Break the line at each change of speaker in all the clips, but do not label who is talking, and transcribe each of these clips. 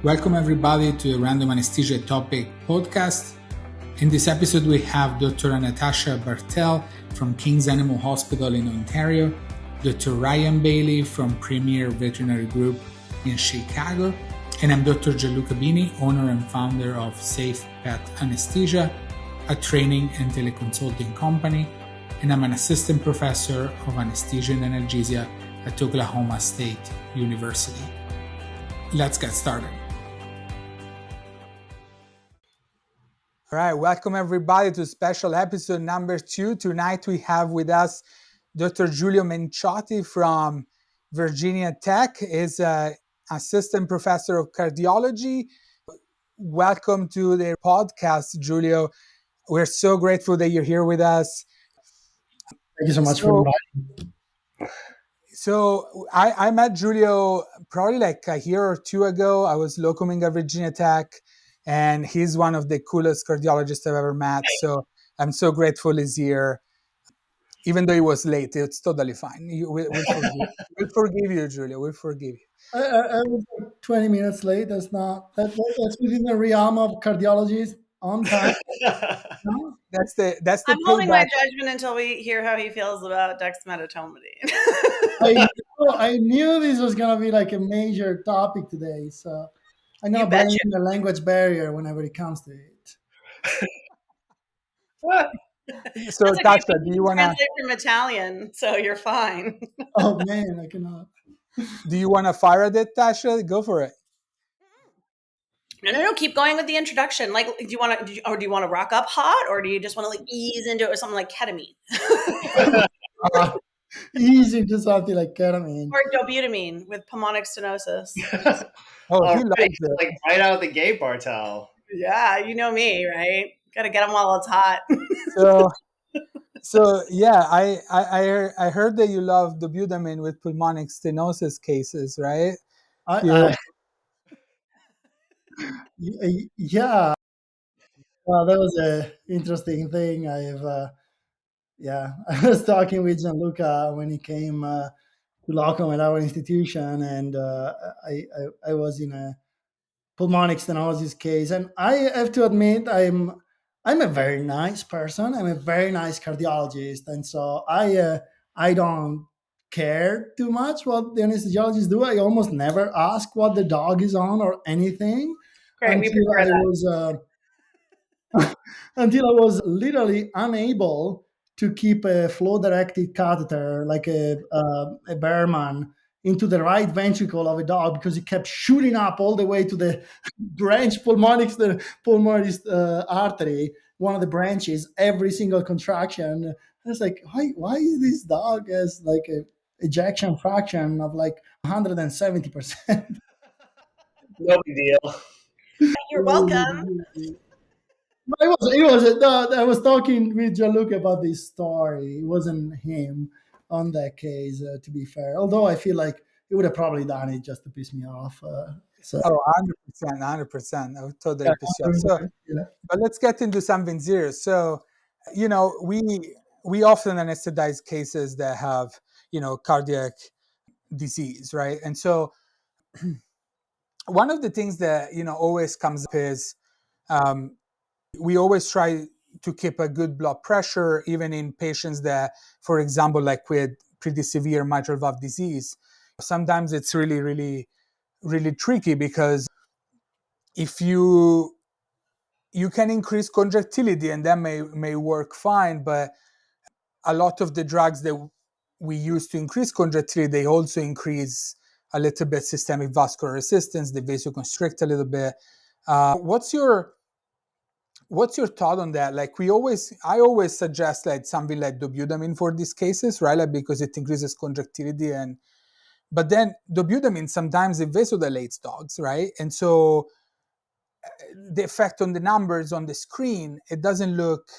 Welcome everybody to the Random Anesthesia Topic podcast. In this episode we have Dr. Natasha Bartel from King's Animal Hospital in Ontario, Dr. Ryan Bailey from Premier Veterinary Group in Chicago, and I'm Dr. Giulio Bini, owner and founder of Safe Pet Anesthesia, a training and teleconsulting company, and I'm an assistant professor of anesthesia and analgesia at Oklahoma State University. Let's get started. All right, welcome everybody to special episode number 2. Tonight we have with us Dr. Giulio Menciotti from Virginia Tech. He's an assistant professor of cardiology. Welcome to the podcast, Giulio. We're so grateful that you're here with us.
Thank you so much for inviting me.
So I met Giulio probably like a year or two ago. I was locuming at Virginia Tech, and he's one of the coolest cardiologists I've ever met. So I'm so grateful he's here. Even though he was late, it's totally fine. We'll forgive you, Giulio. We'll forgive you.
I was like 20 minutes late. That's within the realm of cardiology on time.
No? That's the
I'm holding my
payback.
judgment until we hear how he feels about Dexmedetomidine.
I knew this was going to be like a major topic today. So I'm going to blame the language barrier whenever it comes to it.
So,
That's
Tasha,
okay.
do you want to
translate from Italian? So you're fine.
Oh man, I cannot.
Do you want to fire at it, Tasha? Go for it.
No. Keep going with the introduction. Like, do you want to rock up hot, or do you just want to like ease into it with something like ketamine,
Ease into something like ketamine
or dobutamine with pulmonic stenosis?
Oh, he loves it.
Like right out of the gate, Bartel.
Yeah, you know me, right? Got to get them while it's hot.
So yeah, I heard that you love dobutamine with pulmonic stenosis cases, right?
Yeah. Well, that was an interesting thing. I was talking with Gianluca when he came to locum at our institution, and I was in a pulmonic stenosis case, and I have to admit I'm a very nice person. I'm a very nice cardiologist, and so I don't care too much what the anesthesiologists do. I almost never ask what the dog is on or anything.
Great, we prefer that.
Until I was literally unable to keep a flow-directed catheter, like a Berman, into the right ventricle of a dog because it kept shooting up all the way to the branch pulmonary artery, one of the branches, every single contraction. I was like, why is this dog has like a ejection fraction of like 170%?
No big deal.
You're welcome.
I was talking with Gianluca about this story. It wasn't him on that case, to be fair. Although I feel like he would have probably done it just to piss me off.
Oh, 100%. I would totally piss you off. So, but let's get into something serious. So, we often anesthetize cases that have, cardiac disease, right? And so one of the things that, always comes up is we always try to keep a good blood pressure, even in patients that, for example, like with pretty severe mitral valve disease. Sometimes it's really, really, really tricky because if you can increase contractility and that may work fine, but a lot of the drugs that we use to increase contractility, they also increase a little bit systemic vascular resistance, they vasoconstrict a little bit. What's your thought on that? Like I always suggest like something like dobutamine for these cases, right? Like because it increases contractility, but then dobutamine sometimes it vasodilates dogs, right? And so the effect on the numbers on the screen, it doesn't look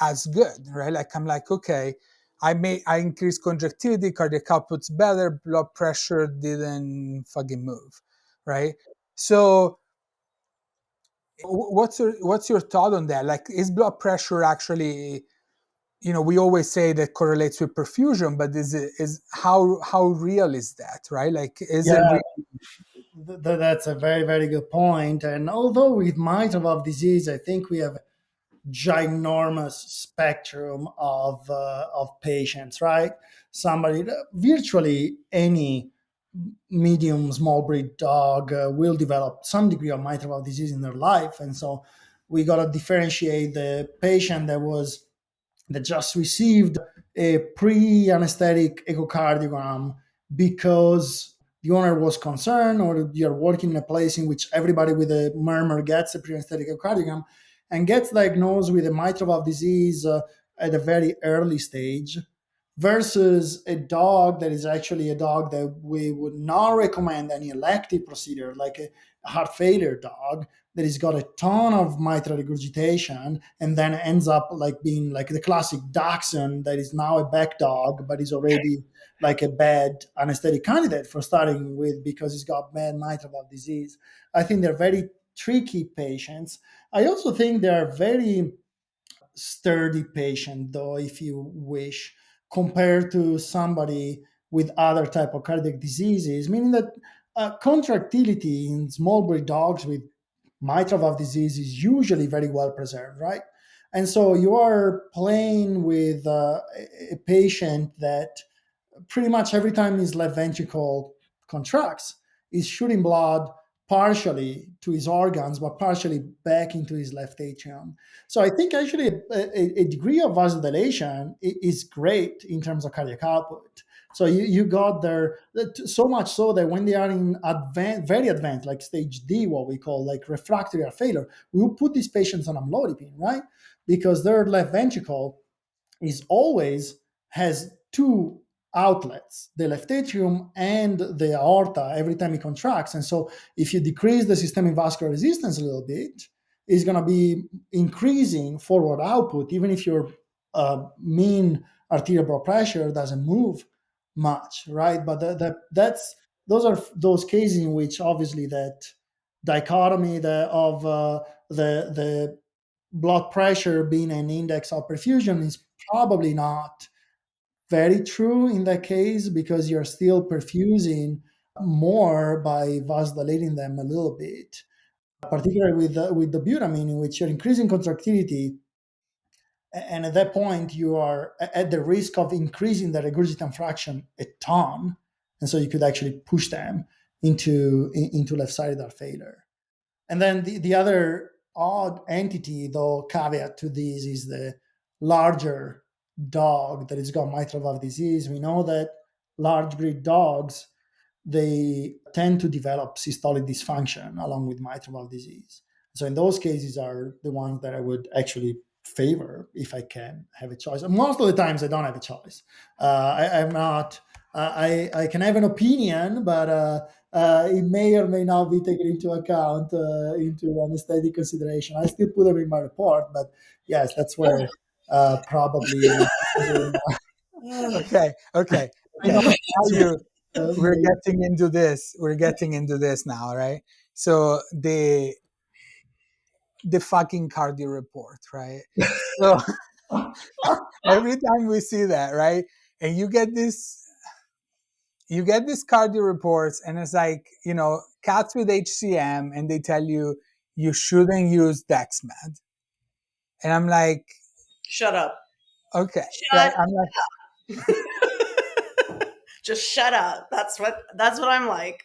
as good, right? Like I'm like, okay, I increased contractility, cardiac output's better, blood pressure didn't fucking move, right? So what's your thought on that? Like, is blood pressure actually, we always say that correlates with perfusion, but is how real is that, right? Like, is it really?
That's a very, very good point. And although with mitral valve disease, I think we have ginormous spectrum of patients, right? Somebody, virtually any medium small breed dog will develop some degree of mitral valve disease in their life, and so we got to differentiate the patient that just received a pre-anesthetic echocardiogram because the owner was concerned, or you're working in a place in which everybody with a murmur gets a pre-anesthetic echocardiogram and gets diagnosed with a mitral valve disease at a very early stage, versus a dog that is actually a dog that we would not recommend any elective procedure, like a heart failure dog that has got a ton of mitral regurgitation and then ends up like being like the classic dachshund that is now a back dog but is already like a bad anesthetic candidate for starting with because he's got bad mitral valve disease. I think they're very tricky patients. I also think they are very sturdy patient, though, if you wish, compared to somebody with other type of cardiac diseases, meaning that contractility in small breed dogs with mitral valve disease is usually very well preserved, right? And so you are playing with a patient that pretty much every time his left ventricle contracts, is shooting blood partially to his organs, but partially back into his left atrium. So I think actually a degree of vasodilation is great in terms of cardiac output. So you got there so much so that when they are in very advanced, like stage D, what we call like refractory heart failure, we will put these patients on amlodipine, right? Because their left ventricle is always has two outlets, the left atrium and the aorta, every time it contracts. And so if you decrease the systemic vascular resistance a little bit, it's going to be increasing forward output, even if your mean arterial blood pressure doesn't move much, right? But those are those cases in which obviously that dichotomy of the blood pressure being an index of perfusion is probably not very true in that case, because you're still perfusing more by vasodilating them a little bit, particularly with the butamine, in which you're increasing contractility, and at that point you are at the risk of increasing the regurgitant fraction a ton, and so you could actually push them into left-sided heart failure. And then the other odd entity, though, caveat to this is the larger dog that has got mitral valve disease. We know that large breed dogs, they tend to develop systolic dysfunction along with mitral valve disease. So in those cases are the ones that I would actually favor if I can have a choice. And most of the times I don't have a choice. I'm not. I can have an opinion, but it may or may not be taken into account into anesthetic consideration. I still put them in my report, but yes, that's where probably.
Okay. Now we're getting into this. We're getting into this now, right? So the fucking cardio report, right? So every time we see that, right, and you get this cardio reports, and it's like, cats with HCM, and they tell you shouldn't use Dexmed, and I'm like,
shut up.
Okay,
shut
I'm like,
just shut up. That's what I'm like.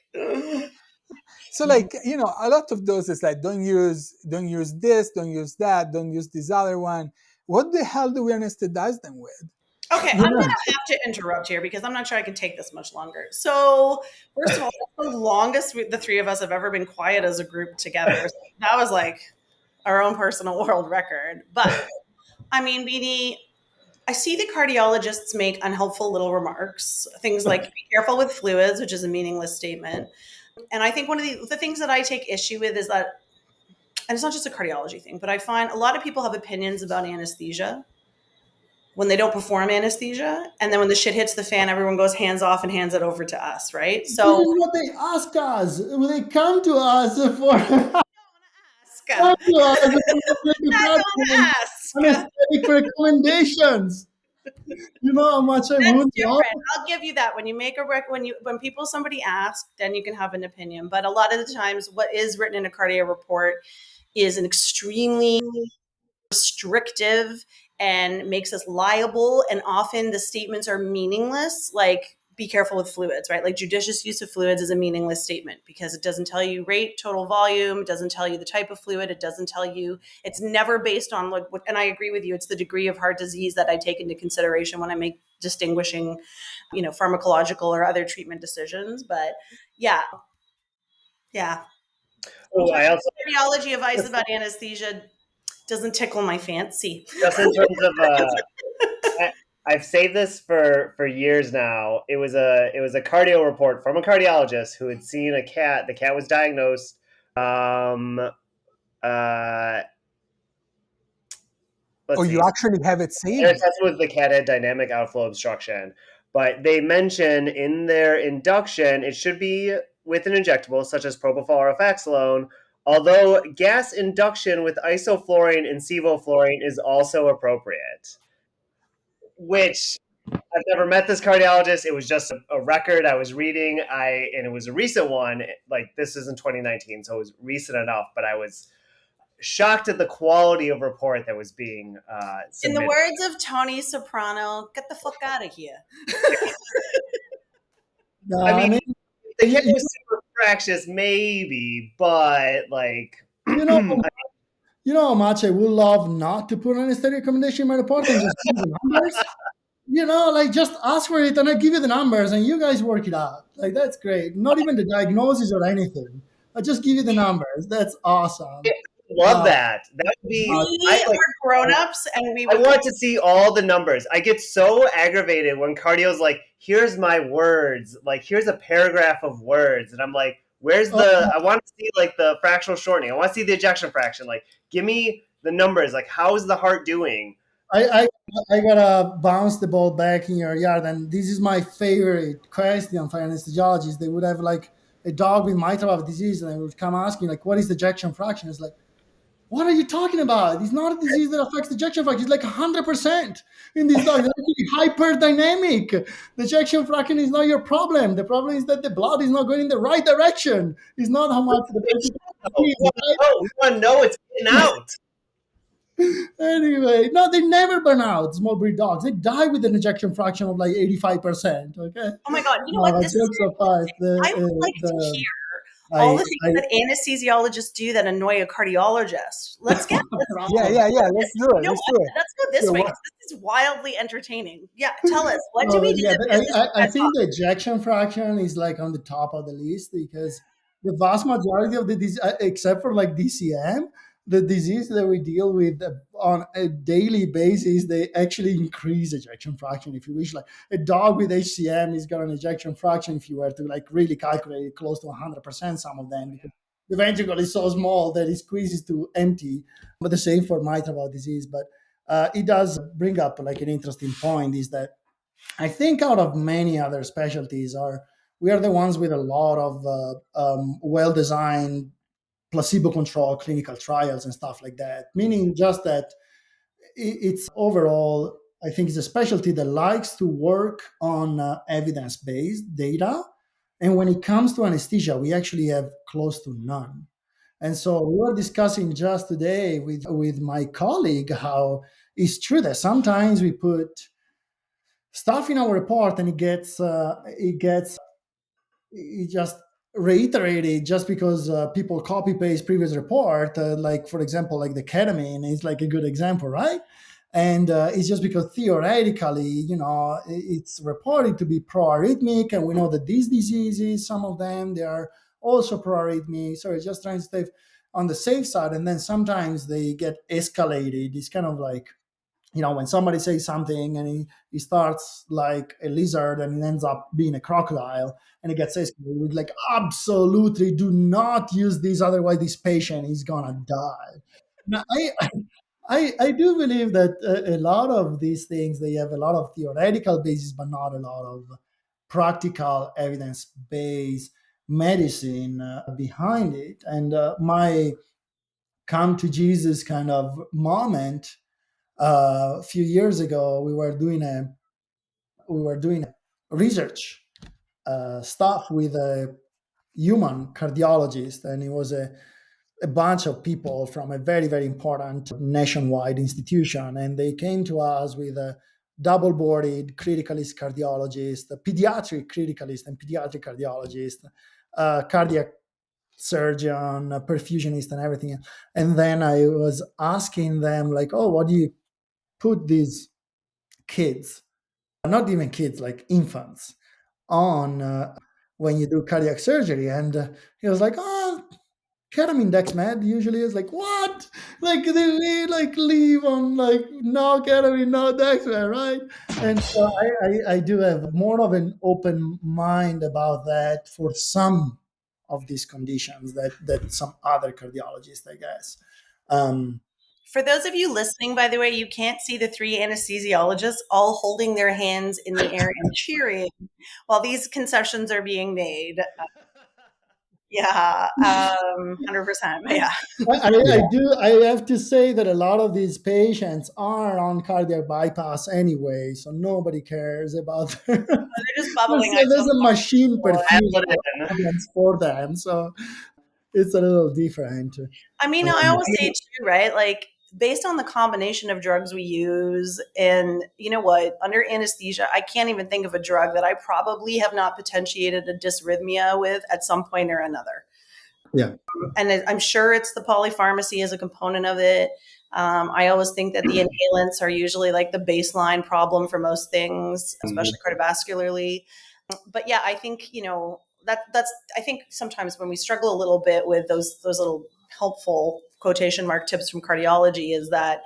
So like, a lot of those is like, don't use this, don't use that, don't use this other one. What the hell do we anesthetize them with?
Okay, I'm going to have to interrupt here because I'm not sure I can take this much longer. So, first of all, that's the longest the three of us have ever been quiet as a group together. So that was like our own personal world record. But, I mean, Beanie, I see the cardiologists make unhelpful little remarks, things like be careful with fluids, which is a meaningless statement. And I think one of the things that I take issue with is that, and it's not just a cardiology thing, but I find a lot of people have opinions about anesthesia when they don't perform anesthesia. And then when the shit hits the fan, everyone goes hands off and hands it over to us, right? So
this is what they ask us. When they come to us for
anesthetic
recommendations. You know how much I
That's
would love.
different. I'll give you that. When you make a somebody asks, then you can have an opinion. But a lot of the times, what is written in a cardio report is an extremely restrictive and makes us liable. And often the statements are meaningless, like be careful with fluids, right? Like judicious use of fluids is a meaningless statement because it doesn't tell you rate, total volume, it doesn't tell you the type of fluid, it doesn't tell you, it's never based on and I agree with you, it's the degree of heart disease that I take into consideration when I make distinguishing, pharmacological or other treatment decisions. But yeah.
Oh, I also
Cardiology advice about anesthesia doesn't tickle my fancy.
just in terms of I've saved this for years now. It was a cardio report from a cardiologist who had seen a cat. The cat was diagnosed. Let's see.
You actually have it
Their
saved.
assessment was the cat had dynamic outflow obstruction, but they mention in their induction it should be with an injectable such as propofol or ofloxacin. Although gas induction with isoflurane and sevoflurane is also appropriate, which I've never met this cardiologist. It was just a record I was reading. And it was a recent one. Like this is in 2019, so it was recent enough. But I was shocked at the quality of report that was being submitted.
In the words of Tony Soprano, get the fuck out of here.
No,
I mean, the cat was super fractious, maybe, but like,
you know how much I would love not to put an anesthetic recommendation in my report and just give the numbers. Like just ask for it and I give you the numbers and you guys work it out. Like that's great. Not even the diagnosis or anything. I just give you the numbers. That's awesome.
Love that. That would be.
We are grown-ups, and
I want to see all the numbers. I get so aggravated when cardio's like, "Here's my words. Like, here's a paragraph of words," and I'm like, "Where's the? I want to see like the fractional shortening. I want to see the ejection fraction. Like, give me the numbers. Like, how's the heart doing?"
I gotta bounce the ball back in your yard, and this is my favorite question for anesthesiologists. They would have like a dog with mitral valve disease, and they would come asking like, "What is the ejection fraction?" It's like, what are you talking about? It's not a disease that affects the ejection fraction. It's like 100% in this dog. It's actually hyperdynamic. The ejection fraction is not your problem. The problem is that the blood is not going in the right direction. It's not how much the patient
we want to know it's getting out.
Anyway, no, they never burn out, small breed dogs. They die with an ejection fraction of like 85%. Okay.
Oh my God. You know what? This is I would like to hear all the things that anesthesiologists do that annoy a cardiologist. Let's get
Yeah. Let's do it.
Let's go this way. This is wildly entertaining. Yeah, tell us, what do we do?
I think the ejection fraction is like on the top of the list because the vast majority of the disease, except for like DCM, the disease that we deal with on a daily basis, they actually increase ejection fraction. If you wish, like a dog with HCM is got an ejection fraction, if you were to like really calculate it, close to 100%, some of them, because the ventricle is so small that it squeezes to empty. But the same for mitral valve disease. But it does bring up like an interesting point is that I think out of many other specialties we are the ones with a lot of well-designed placebo-controlled clinical trials and stuff like that, meaning just that it's overall, I think it's a specialty that likes to work on evidence-based data. And when it comes to anesthesia, we actually have close to none. And so we were discussing just today with my colleague how it's true that sometimes we put stuff in our report and it just reiterated just because people copy paste previous report, like for example, like the ketamine is like a good example, right? And it's just because theoretically, it's reported to be pro-arrhythmic, and we know that these diseases, some of them, they are also pro-arrhythmic. So it's just trying to stay on the safe side, and then sometimes they get escalated. It's kind of like, when somebody says something and he starts like a lizard and it ends up being a crocodile and it gets escalated with like, absolutely do not use this, otherwise this patient is gonna die. Now, I do believe that a lot of these things, they have a lot of theoretical basis, but not a lot of practical evidence-based medicine behind it. And my come to Jesus kind of moment A few years ago, we were doing a research stuff with a human cardiologist, and it was a bunch of people from a very, very important nationwide institution. And they came to us with a double boarded criticalist cardiologist, a pediatric criticalist and pediatric cardiologist, a cardiac surgeon, a perfusionist, and everything. And then I was asking them, like, oh, what do you put these kids, not even kids, like infants, on when you do cardiac surgery? And he was like, oh, ketamine Dexmed usually is like, what? Like they like leave on like no ketamine, no Dexmed, right? And so I do have more of an open mind about that for some of these conditions that some other cardiologists, I guess.
For those of you listening, by the way, you can't see the three anesthesiologists all holding their hands in the air and cheering while these concessions are being made. Yeah, 100%. Yeah.
I have to say that a lot of these patients are on cardiac bypass anyway, so nobody cares about their,
They're just bubbling.
there's a machine perfusion
Absolutely.
for them, so it's a little different.
I mean, I always say too, right? Like, based on the combination of drugs we use, and you know what, under anesthesia, I can't even think of a drug that I probably have not potentiated a dysrhythmia with at some point or another.
Yeah.
And I'm sure it's the polypharmacy as a component of it. I always think that the inhalants are usually like the baseline problem for most things, especially cardiovascularly. But yeah, I think, that's I think sometimes when we struggle a little bit with those little helpful quotation mark tips from cardiology is that,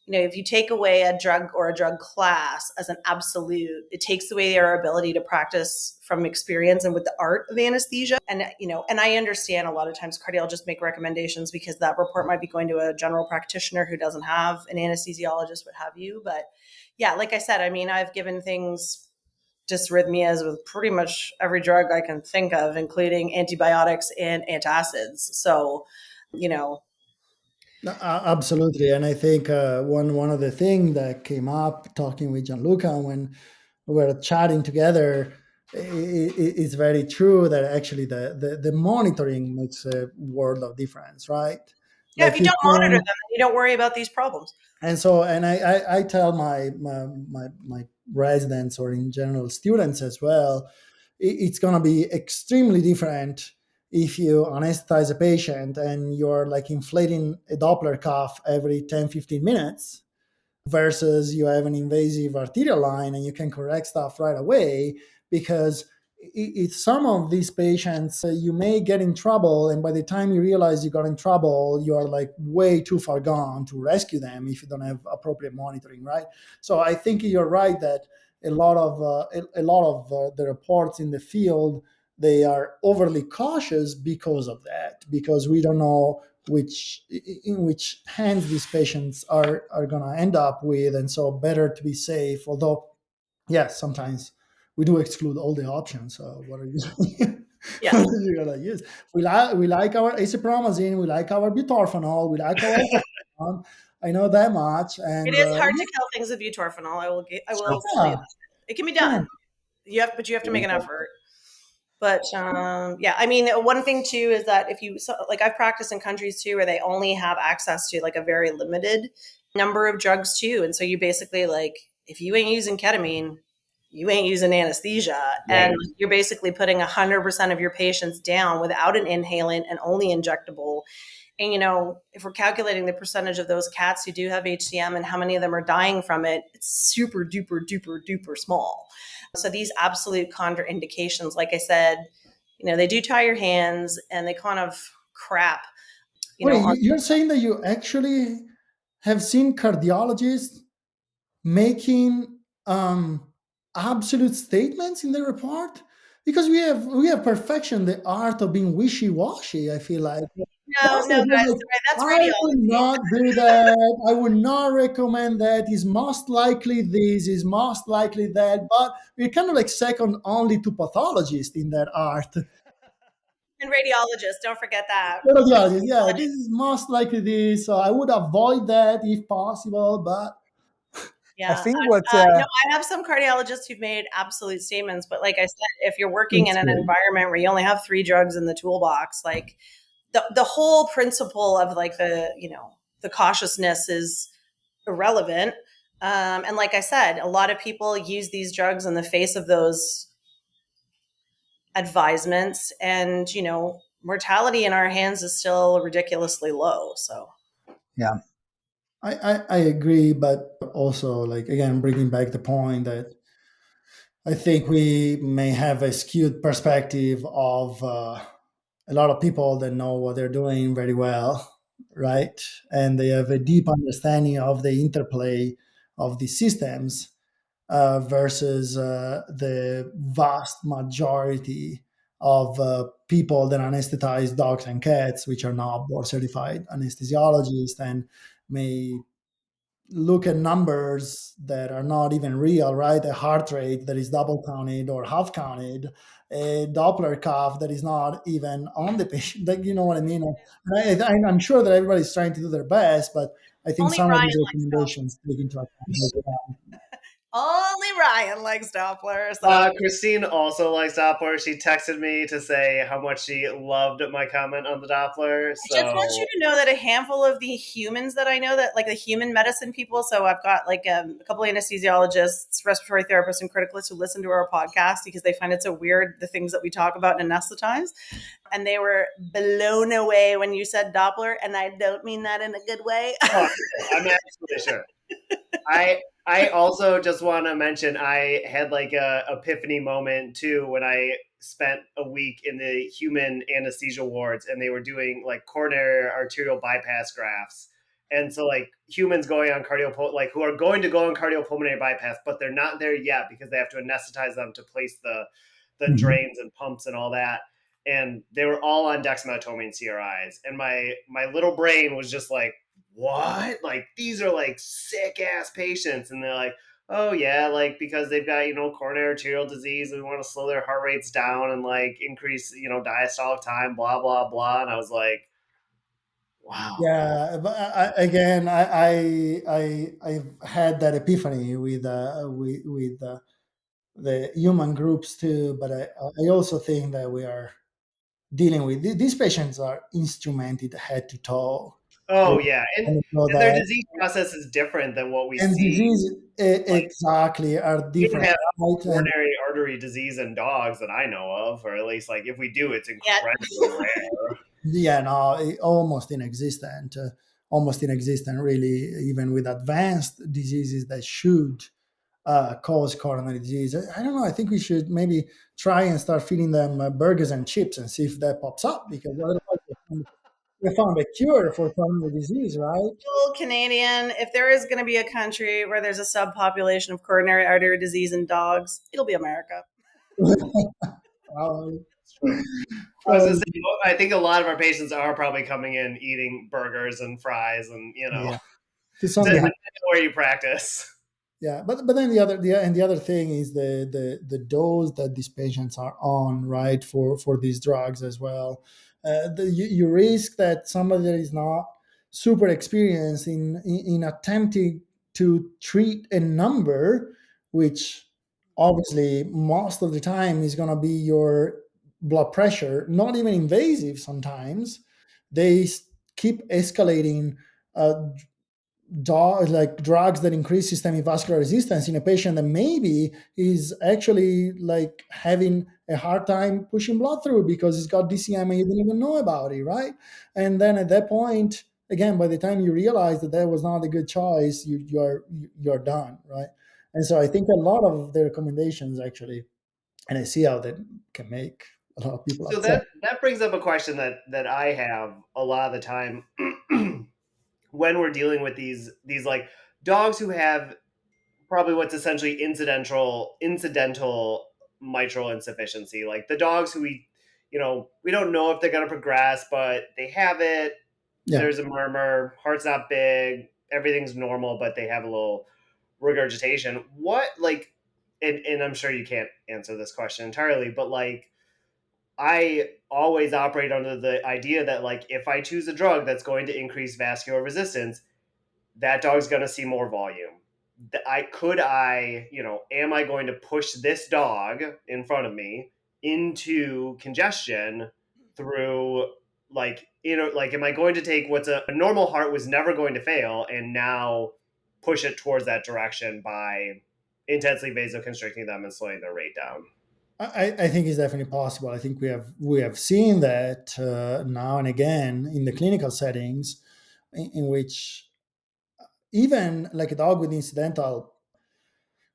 if you take away a drug or a drug class as an absolute, it takes away our ability to practice from experience and with the art of anesthesia. And, and I understand a lot of times cardiologists make recommendations because that report might be going to a general practitioner who doesn't have an anesthesiologist, what have you. But yeah, like I said, I mean, I've given things dysrhythmias with pretty much every drug I can think of, including antibiotics and antacids. So,
Absolutely, and I think one of the things that came up talking with Gianluca when we were chatting together, it's very true that actually the monitoring makes a world of difference, right?
Yeah,
Like
if you don't monitor them, you don't worry about these problems.
And so, and I tell my residents, or in general students as well, it's going to be extremely different if you anesthetize a patient and you're like inflating a Doppler cuff every 10-15 minutes versus you have an invasive arterial line and you can correct stuff right away. Because it's some of these patients, you may get in trouble, and by the time you realize you got in trouble, you are like way too far gone to rescue them if you don't have appropriate monitoring, right? So I think you're right that a lot of the reports in the field, they are overly cautious because of that, because we don't know in which hands these patients are going to end up with, and so better to be safe. Although, yes, sometimes we do exclude all the options. So what are you?
Yeah.
What are you gonna use? We like our acepromazine, we like our butorphanol, we like our. I know that much. And
it is hard to kill things with butorphanol. I will tell you that. It can be done. But you have to make an effort. But yeah, I mean, one thing too is that like I've practiced in countries too where they only have access to like a very limited number of drugs too, and so you basically like if you ain't using ketamine, you ain't using anesthesia,
Right.
and you're basically putting 100% of your patients down without an inhalant and only injectable. And if we're calculating the percentage of those cats who do have HCM and how many of them are dying from it, it's super duper duper duper small. So these absolute contraindications, like I said, they do tie your hands and they kind of crap.
You're saying that you actually have seen cardiologists making absolute statements in the report? Because we have perfection the art of being wishy-washy, I feel like.
No, guys, that's radiology.
I would not do that. I would not recommend that. Is most likely this, is most likely that. But we're kind of like second only to pathologists in that art.
And radiologists, don't forget that.
Radiologists, yeah, this is most likely this. So I would avoid that if possible. But
Yeah.
I think what
No, I have some cardiologists who've made absolute statements, but like I said, if you're working in an environment where you only have 3 drugs in the toolbox, like the whole principle of like the cautiousness is irrelevant. And like I said, a lot of people use these drugs in the face of those advisements, and mortality in our hands is still ridiculously low. So
yeah.
I agree, but also, like, again, bringing back the point that I think we may have a skewed perspective of a lot of people that know what they're doing very well, right? And they have a deep understanding of the interplay of these systems versus the vast majority of people that anesthetize dogs and cats, which are not board certified anesthesiologists and may look at numbers that are not even real, right? A heart rate that is double counted or half counted, a Doppler cuff that is not even on the patient. Like, you know what I mean? And I'm sure that everybody's trying to do their best, but I think
only
some of
Ryan
these
likes
recommendations take into account.
only Ryan likes Doppler. So
Christine also likes Doppler. She texted me to say how much she loved my comment on the Doppler.
I just want you to know that a handful of the humans that I know, that like the human medicine people, so I've got like a couple of anesthesiologists, respiratory therapists, and criticalists who listen to our podcast because they find it so weird, the things that we talk about and anesthetize. And they were blown away when you said Doppler, and I don't mean that in a good way.
Oh, I'm absolutely sure. I also just want to mention I had like a epiphany moment too when I spent a week in the human anesthesia wards and they were doing like coronary arterial bypass grafts. And so like humans going on like who are going to go on cardiopulmonary bypass, but they're not there yet because they have to anesthetize them to place the drains and pumps and all that. And they were all on dexmedetomidine CRIs. And my little brain was just like, what? Like, these are like sick ass patients. And they're like, oh yeah, like because they've got, coronary arterial disease and we want to slow their heart rates down and like increase, diastolic time, blah, blah, blah. And I was like, wow.
Yeah, but I've had that epiphany with the human groups too. But I also think that we are dealing with these patients are instrumented head to toe.
Oh yeah. And
So
their
that
disease process is different than what we
and
see.
disease
Like,
exactly are
we don't
different.
have
Right? And
coronary artery disease in dogs that I know of, or at least like if we do, it's incredibly rare.
yeah, no, almost inexistent, really, even with advanced diseases that should cause coronary disease. I don't know. I think we should maybe try and start feeding them burgers and chips and see if that pops up, because otherwise we found a cure for coronary disease, right?
Canadian, if there is going to be a country where there's a subpopulation of coronary artery disease in dogs, it'll be America.
Probably.
It's true. I was gonna say, I think a lot of our patients are probably coming in eating burgers and fries, and
Yeah. To some
depending
degree.
on where you practice.
Yeah, but then the other thing is the dose that these patients are on, right, for these drugs as well. You risk that somebody that is not super experienced in attempting to treat a number, which obviously most of the time is going to be your blood pressure, not even invasive. Sometimes they keep escalating like drugs that increase systemic vascular resistance in a patient that maybe is actually like having a hard time pushing blood through because it's got DCM and you didn't even know about it, right? And then at that point, again, by the time you realize that that was not a good choice, you're done, right? And so I think a lot of the recommendations actually, and I see how that can make a lot of people
So
upset.
that brings up a question that I have a lot of the time when we're dealing with these like dogs who have probably what's essentially incidental mitral insufficiency, like the dogs who we don't know if they're going to progress, but they have it.
Yeah.
There's a murmur, heart's not big, everything's normal, but they have a little regurgitation. What like, and I'm sure you can't answer this question entirely, but like I always operate under the idea that like if I choose a drug that's going to increase vascular resistance, that dog's going to see more volume. am I going to push this dog in front of me into congestion through, like, am I going to take what's a normal heart was never going to fail and now push it towards that direction by intensely vasoconstricting them and slowing their rate down?
I think it's definitely possible. I think we have seen that now and again in the clinical settings, in which even like a dog with incidental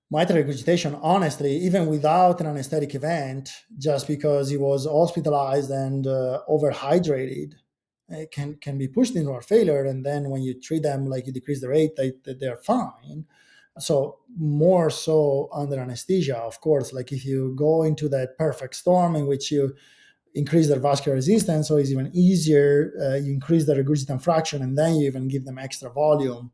mitral regurgitation, honestly, even without an anesthetic event, just because he was hospitalized and overhydrated, it can be pushed into heart failure. And then when you treat them, like you decrease the rate, they're fine. So more so under anesthesia, of course, like if you go into that perfect storm in which you increase their vascular resistance, so it's even easier, you increase the regurgitant fraction, and then you even give them extra volume.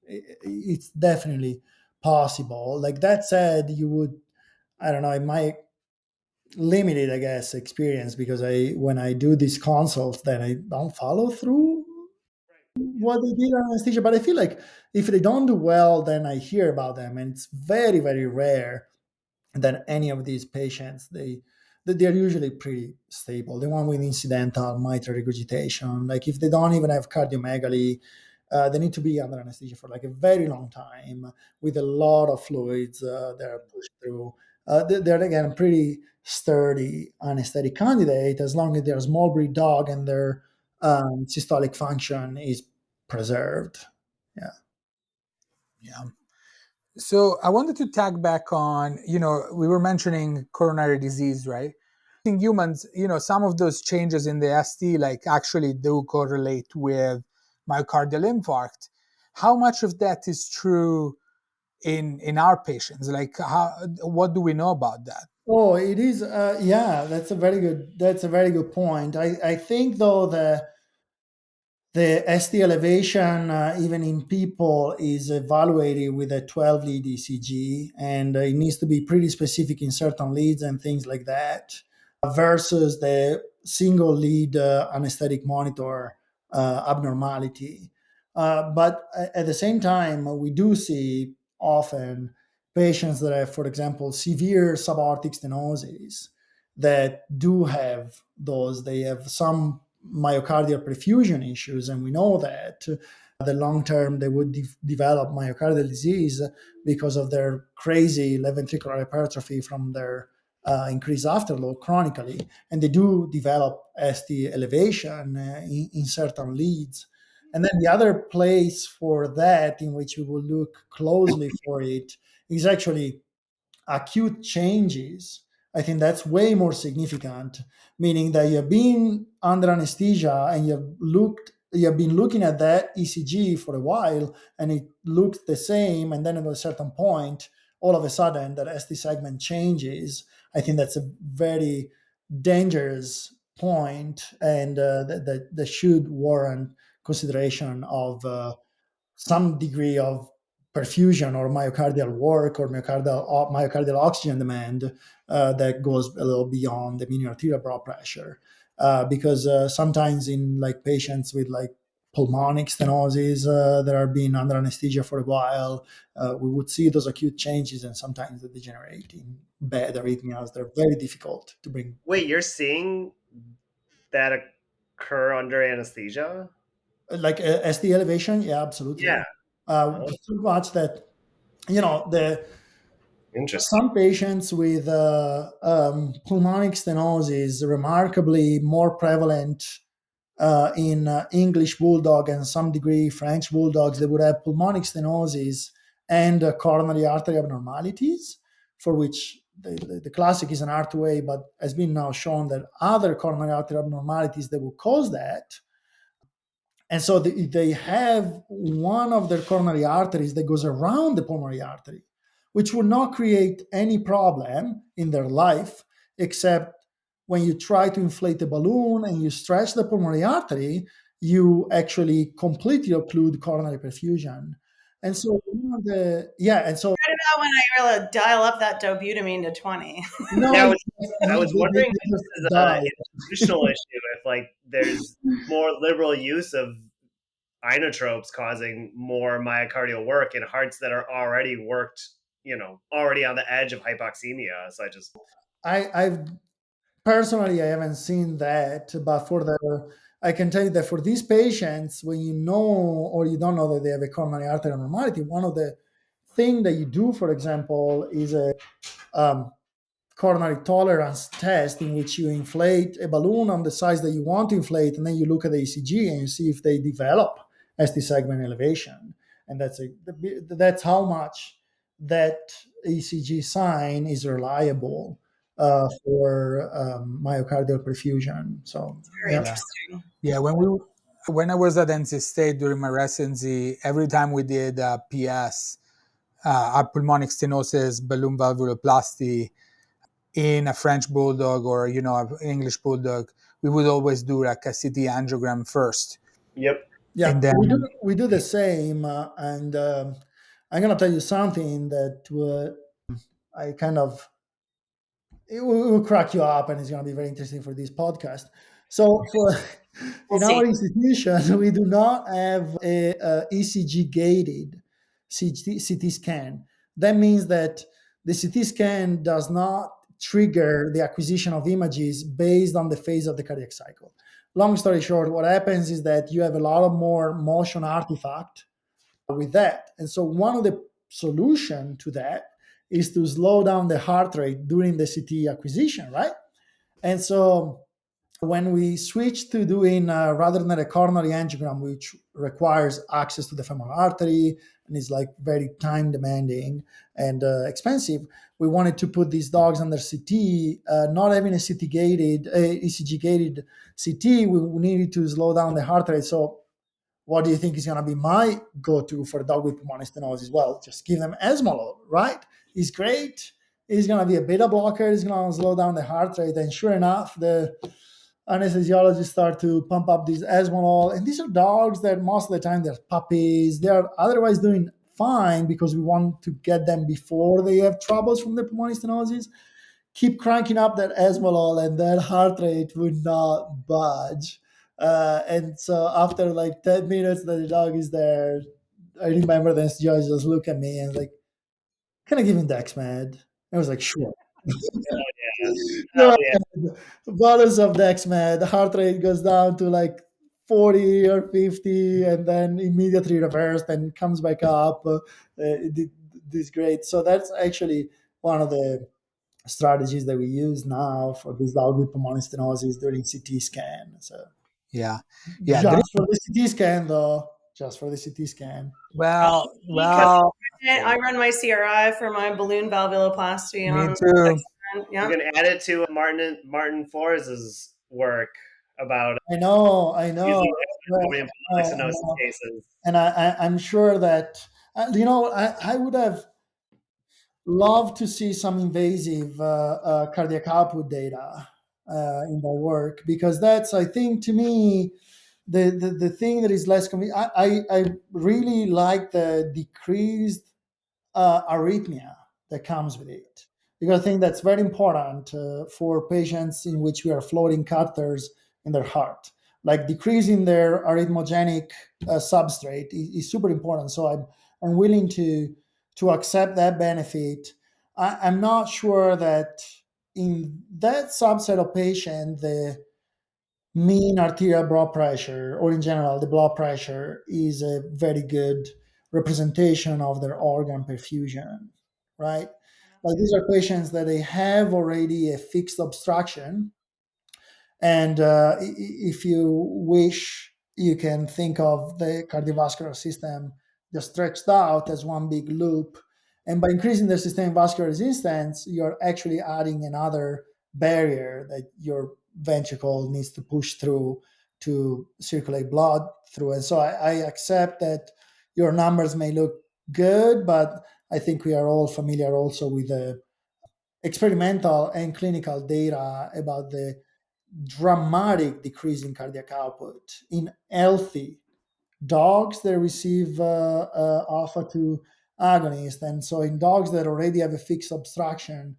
It's definitely possible. Like that said, you would, I don't know, in my limited, I guess, experience, because when I do these consults, then I don't follow through what they did on anesthesia. But I feel like if they don't do well, then I hear about them, and it's very, very rare that any of these patients they're usually pretty stable. The one with incidental mitral regurgitation, like if they don't even have cardiomegaly, they need to be under anesthesia for like a very long time with a lot of fluids that are pushed through. They're again pretty sturdy anesthetic candidate as long as they're a small breed dog and their systolic function is preserved. Yeah.
Yeah. So I wanted to tag back on, we were mentioning coronary disease, right? In humans, some of those changes in the ST like actually do correlate with myocardial infarct. How much of that is true in our patients? Like, what do we know about that?
Oh, it is. Yeah, that's a very good. That's a very good point. I think though the ST elevation, even in people, is evaluated with a 12 lead ECG, and it needs to be pretty specific in certain leads and things like that, versus the single lead anesthetic monitor abnormality. But at the same time, we do see often patients that have, for example, severe subaortic stenosis that do have those. They have some myocardial perfusion issues, and we know that the long term they would develop myocardial disease because of their crazy left ventricular hypertrophy from their increased afterload chronically, and they do develop ST elevation in certain leads. And then the other place for that in which we will look closely for it is actually acute changes. I think that's way more significant, meaning that you have been under anesthesia and you have been looking at that ECG for a while and it looked the same, and then at a certain point, all of a sudden that ST segment changes. I think that's a very dangerous point, and that should warrant consideration of some degree of perfusion or myocardial work or myocardial oxygen demand that goes a little beyond the mean arterial blood pressure. Because sometimes in like patients with like pulmonic stenosis that are being under anesthesia for a while, we would see those acute changes, and sometimes they degenerate in bad arrhythmias. They're very difficult to bring.
Wait, you're seeing that occur under anesthesia?
Like ST elevation, yeah, absolutely.
Yeah.
So much that the
Interesting.
some patients with pulmonic stenosis remarkably more prevalent in English bulldog and some degree French bulldogs. They would have pulmonic stenosis and coronary artery abnormalities, for which the classic is an R2A, but has been now shown that other coronary artery abnormalities that will cause that. And so they have one of their coronary arteries that goes around the pulmonary artery, which will not create any problem in their life, except when you try to inflate the balloon and you stretch the pulmonary artery, you actually completely occlude coronary perfusion. And so, and so
I don't know when I really dial up that dobutamine to 20.
no,
Yeah, I was
they
wondering if
just
this is
die.
an institutional issue, if like there's more liberal use of inotropes causing more myocardial work in hearts that are already worked, already on the edge of hypoxemia. So
I've personally, I haven't seen that, but I can tell you that for these patients, when you know or you don't know that they have a coronary artery abnormality, one of the thing that you do, for example, is a coronary tolerance test in which you inflate a balloon on the size that you want to inflate, and then you look at the ECG and you see if they develop ST segment elevation, and that's how much that ECG sign is reliable for myocardial perfusion. So
Very interesting.
Yeah, when I was at NC State during my residency, every time we did PS, a pulmonic stenosis balloon valvuloplasty in a French bulldog or an English bulldog, we would always do like a CT angiogram first.
Yep.
Yeah,
and then
we do the same, and I'm gonna tell you something that I kind of it will crack you up, and it's going to be very interesting for this podcast. So, in our institution, we do not have a ECG gated CT scan. That means that the CT scan does not trigger the acquisition of images based on the phase of the cardiac cycle. Long story short, what happens is that you have a lot of more motion artifact with that. And so one of the solution to that is to slow down the heart rate during the CT acquisition, right? And so when we switch to doing rather than a coronary angiogram, which requires access to the femoral artery and is like very time demanding and expensive, we wanted to put these dogs under CT, not having a CT gated, ECG gated CT, we needed to slow down the heart rate. So what do you think is going to be my go-to for a dog with pulmonary stenosis? Well, just give them esmolol, right? It's great. It's going to be a beta blocker. It's going to slow down the heart rate. And sure enough, the anesthesiologists start to pump up these esmolol. And these are dogs that most of the time they're puppies. They're otherwise doing fine because we want to get them before they have troubles from the pulmonary stenosis. Keep cranking up that esmolol and that heart rate would not budge. And so after like 10 minutes that the dog is there, I remember the judge just look at me and like, can I give him Dexmed? I was like, sure. Bottles of Dexmed, the heart rate goes down to like 40 or 50 and then immediately reversed and comes back up. This great. So that's actually one of the strategies that we use now for this dog with pulmonary stenosis during CT scan. So
yeah,
just for the CT scan though, just for the CT scan.
Well,
I run my CRI for my balloon valvuloplasty.
Me too.
Yeah.
You can add it to Martin Flores' work about.
I know.
Cases.
And I'm sure that I would have loved to see some invasive cardiac output data in my work, because that's, I think, to me, the thing that is less convenient. I really like the decreased arrhythmia that comes with it, because I think that's very important for patients in which we are floating catheters in their heart. Like decreasing their arrhythmogenic substrate is super important. So I'm willing to accept that benefit. I'm not sure that in that subset of patients, the mean arterial blood pressure, or in general, the blood pressure, is a very good representation of their organ perfusion, right? Like these are patients that they have already a fixed obstruction. And if you wish, you can think of the cardiovascular system just stretched out as one big loop. And by increasing the systemic vascular resistance, you're actually adding another barrier that your ventricle needs to push through to circulate blood through. And so I accept that your numbers may look good, but I think we are all familiar also with the experimental and clinical data about the dramatic decrease in cardiac output in healthy dogs that receive alpha 2 agonist. And so in dogs that already have a fixed obstruction,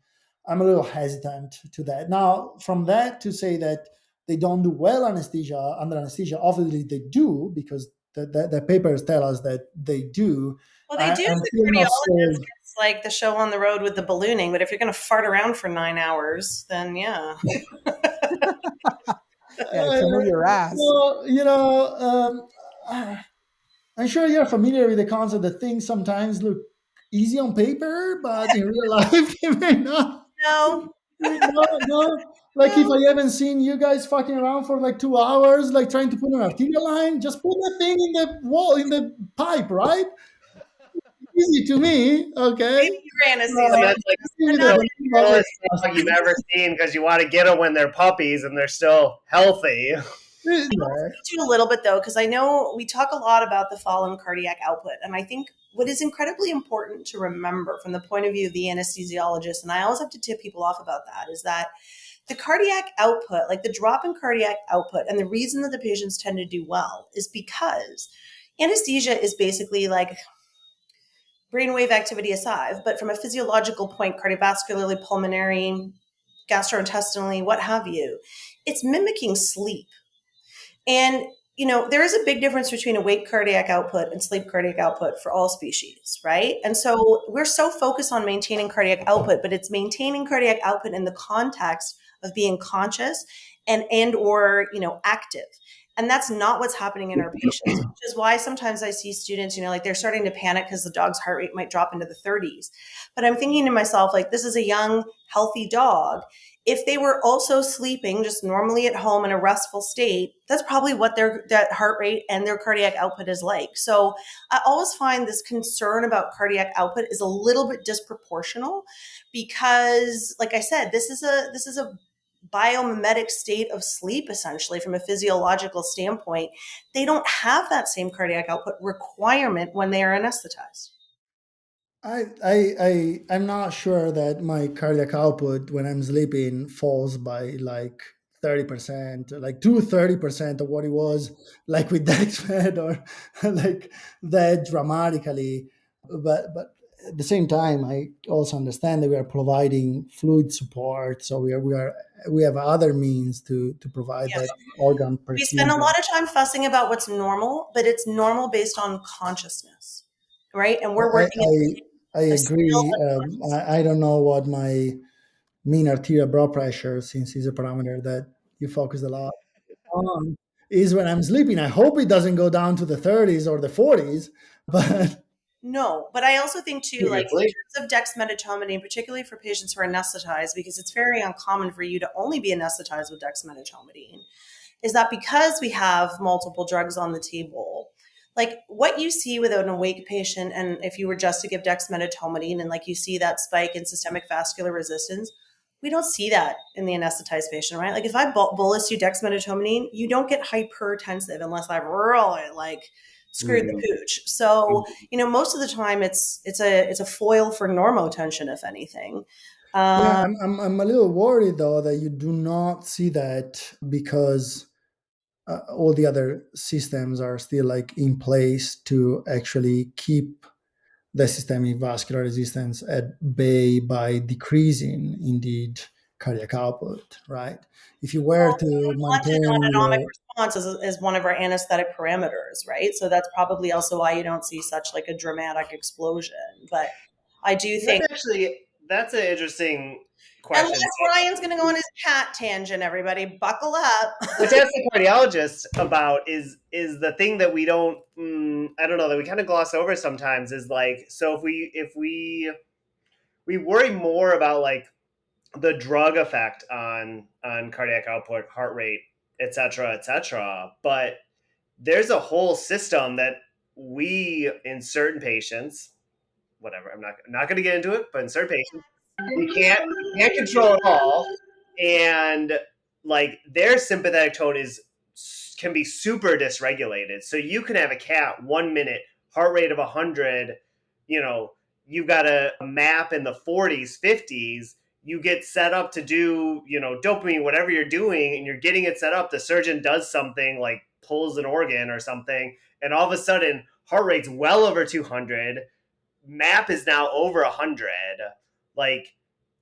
I'm a little hesitant to that. Now, from that to say that they don't do well under anesthesia, obviously they do, because the papers tell us that they do.
Well, they do.
I'm
The
still not
cardiologist
sold.
gets like the show on the road with the ballooning, but if you're going to fart around for 9 hours, then yeah.
Yeah, to move your ass.
Well, I'm sure you're familiar with the concept that things sometimes look easy on paper, but in real life, they may not.
No,
No. Like if I haven't seen you guys fucking around for like 2 hours, like trying to put an arterial line, just put the thing in the wall, in the pipe, right? Easy to me, okay?
you're
And
anesthesia.
that's like
Give me
No,
the
the dog you've ever seen because you want to get them when they're puppies and they're still healthy.
Yeah.
to a little bit though, because I know we talk a lot about the fall in cardiac output. And I think what is incredibly important to remember from the point of view of the anesthesiologist, and I always have to tip people off about that, is that the cardiac output, like the drop in cardiac output, and the reason that the patients tend to do well is because anesthesia is basically like brainwave activity aside, but from a physiological point, cardiovascularly, pulmonary, gastrointestinally, what have you, it's mimicking sleep. And, there is a big difference between awake cardiac output and sleep cardiac output for all species, right? And so we're so focused on maintaining cardiac output, but it's maintaining cardiac output in the context of being conscious and or active. And that's not what's happening in our patients, which is why sometimes I see students, like they're starting to panic because the dog's heart rate might drop into the 30s. But I'm thinking to myself, like, this is a young, healthy dog. If they were also sleeping just normally at home in a restful state, that's probably what that heart rate and their cardiac output is like. So I always find this concern about cardiac output is a little bit disproportional because, like I said, this is a biomimetic state of sleep, essentially, from a physiological standpoint. They don't have that same cardiac output requirement when they are anesthetized.
I'm not sure that my cardiac output when I'm sleeping falls by like 30%, like to 30% of what it was like with Dexmed or like that dramatically. But at the same time, I also understand that we are providing fluid support, so we have other means to provide
Yes.
that organ
We spend a
perfusion.
lot of time fussing about what's normal, but it's normal based on consciousness, right? And we're working
I
in a scale
agree.
of consciousness.
I don't know what my mean arterial blood pressure, since it's a parameter that you focus a lot on, is when I'm sleeping. I hope it doesn't go down to the 30s or the 40s, but
No, but I also think too, like in
Seriously?
terms of dexmedetomidine, particularly for patients who are anesthetized, because it's very uncommon for you to only be anesthetized with dexmedetomidine, is that because we have multiple drugs on the table, like what you see with an awake patient, and if you were just to give dexmedetomidine and like you see that spike in systemic vascular resistance, we don't see that in the anesthetized patient, right? Like if I bolus you dexmedetomidine, you don't get hypertensive unless I've really like screwed the pooch. So, most of the time it's a foil for normotension, if anything.
yeah, I'm a little worried though that you do not see that because all the other systems are still like in place to actually keep the systemic vascular resistance at bay by decreasing indeed cardiac output, right? If you were to
London
maintain
autonomic
your
response is one of our anesthetic parameters, right? So that's probably also why you don't see such like a dramatic explosion. But I do think,
That's an interesting
unless
question.
Ryan's going to go on his cat tangent, everybody buckle up.
Which ask the cardiologist about is the thing that we don't I don't know that we kind of gloss over sometimes is like so if we worry more about like the drug effect on cardiac output, heart rate, et cetera, but there's a whole system that we in certain patients, whatever, I'm not going to get into it, but in certain patients we can't control it all, and like their sympathetic tone can be super dysregulated. So you can have a cat 1 minute heart rate of 100, you know, you've got a map in the 40s, 50s. You get set up to do, dopamine, whatever you're doing, and you're getting it set up. The surgeon does something like pulls an organ or something, and all of a sudden, heart rate's well over 200. Map is now over 100. Like,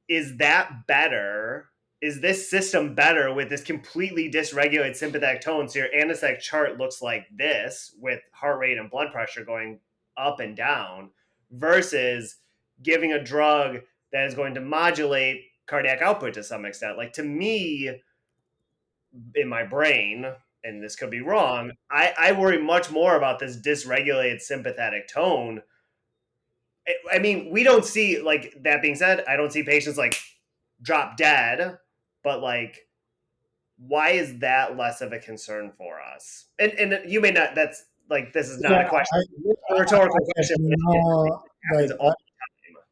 is that better? is this system better with this completely dysregulated sympathetic tone? So your anesthetic chart looks like this with heart rate and blood pressure going up and down versus giving a drug that is going to modulate cardiac output to some extent. Like, to me, in my brain, and this could be wrong, I worry much more about this dysregulated sympathetic tone. I mean, we don't see, like, that being said, I don't see patients like drop dead, but like, why is that less of a concern for us? And you may not, that's like, this is not a question, a rhetorical question. But it happens all the time.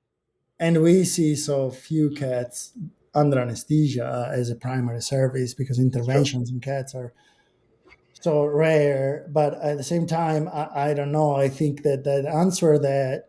And we see so few cats under anesthesia as a primary service because interventions in cats are so rare. But at the same time, I don't know. I think that the answer that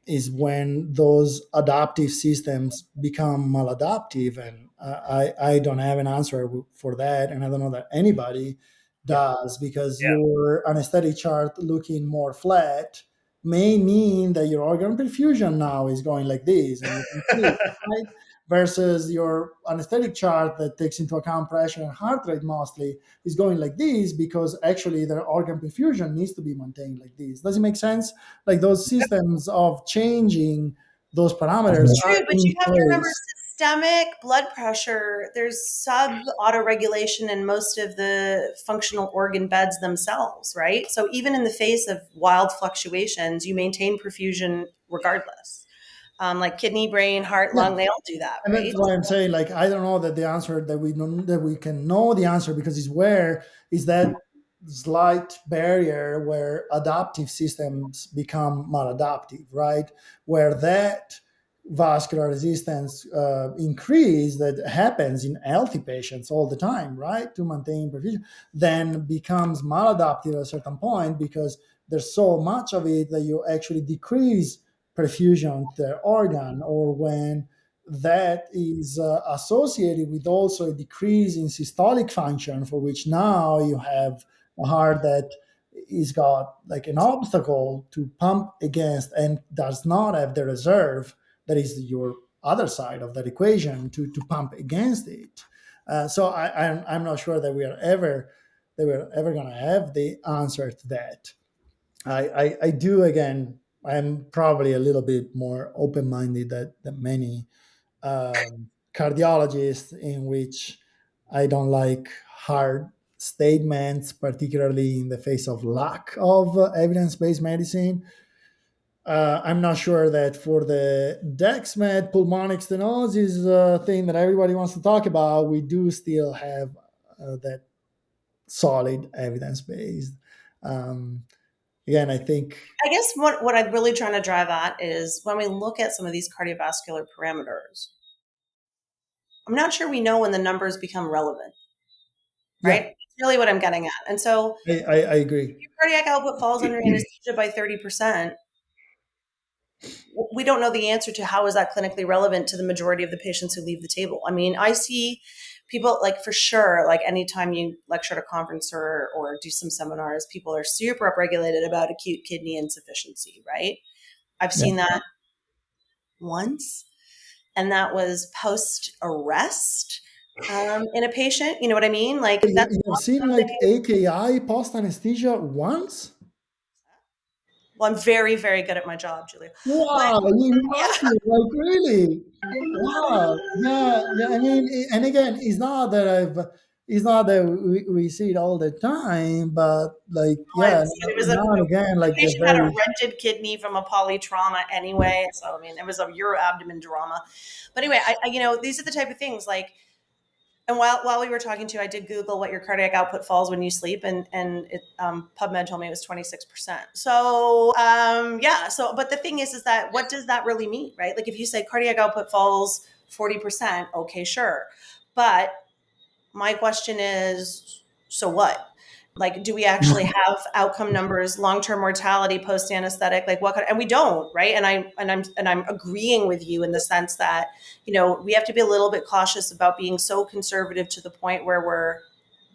is when those adaptive systems become maladaptive, and I don't have an answer for that, and I don't know that anybody does, because
Yeah.
your anesthetic chart looking more flat may mean that your organ perfusion now is going like this, and you can see, right? Versus your anesthetic chart that takes into account pressure and heart rate mostly is going like this because actually their organ perfusion needs to be maintained like this. Does it make sense? Like those systems of changing those parameters
True,
are
but
in
you have to remember
place.
systemic blood pressure. There's sub autoregulation in most of the functional organ beds themselves, right? So even in the face of wild fluctuations, you maintain perfusion regardless. Like kidney, brain, heart,
Yeah.
lung, they all do that,
And
right?
that's why I'm saying, like, I don't know that the answer that we know that we can know the answer, because it's where is that slight barrier where adaptive systems become maladaptive, right? Where that vascular resistance increase that happens in healthy patients all the time, right? To maintain perfusion, then becomes maladaptive at a certain point because there's so much of it that you actually decrease perfusion to the organ, or when that is associated with also a decrease in systolic function, for which now you have a heart that is got like an obstacle to pump against and does not have the reserve that is your other side of that equation to pump against it. So I'm not sure that we're ever going to have the answer to that. I do, again, I'm probably a little bit more open-minded than many cardiologists, in which I don't like hard statements, particularly in the face of lack of evidence-based medicine. I'm not sure that for the Dexmed pulmonic stenosis thing that everybody wants to talk about, we do still have that solid evidence-based. Again, I think.
I guess what I'm really trying to drive at is when we look at some of these cardiovascular parameters, I'm not sure we know when the numbers become relevant, right?
Yeah,
That's really what I'm getting at. And so
I agree.
if your cardiac output falls under anesthesia by 30%, we don't know the answer to how is that clinically relevant to the majority of the patients who leave the table. I mean, I see people, like, for sure, like anytime you lecture at a conference or do some seminars, people are super upregulated about acute kidney insufficiency, right? I've seen that once, and that was post arrest in a patient. You know what I mean? Like, that's
You've
not
seen like
something.
AKI post anesthesia once?
Well, I'm very, very good at my job, Giulio. But
Wow, you
yeah,
must be, like, really. Wow. Yeah, yeah. I mean, and again, it's not that we see it all the time, but like, yeah,
it was
now and again,
the
like the
patient had a
very.
rented kidney from a polytrauma anyway. So, I mean, it was a Euroabdomen drama. But anyway, these are the type of things like, and while we were talking to you, I did Google what your cardiac output falls when you sleep, and PubMed told me it was 26%. So yeah. So, but the thing is that what does that really mean, right? Like if you say cardiac output falls 40%, okay, sure, but my question is, so what? Like, do we actually have outcome numbers, long-term mortality, post-anesthetic? Like, what? And we don't, right? And I'm agreeing with you in the sense that we have to be a little bit cautious about being so conservative to the point where we're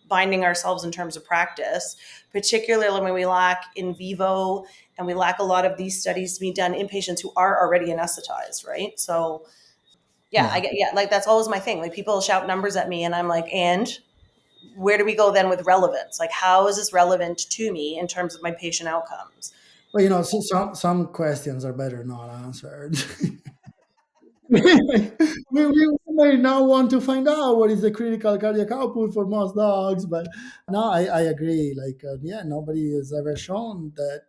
binding ourselves in terms of practice, particularly when we lack in vivo and we lack a lot of these studies to be done in patients who are already anesthetized, right? So Like that's always my thing. Like people shout numbers at me and I'm like, and where do we go then with relevance? Like, how is this relevant to me in terms of my patient outcomes?
Well, some questions are better not answered. we may now want to find out what is the critical cardiac output for most dogs, but no, I agree. Like, nobody has ever shown that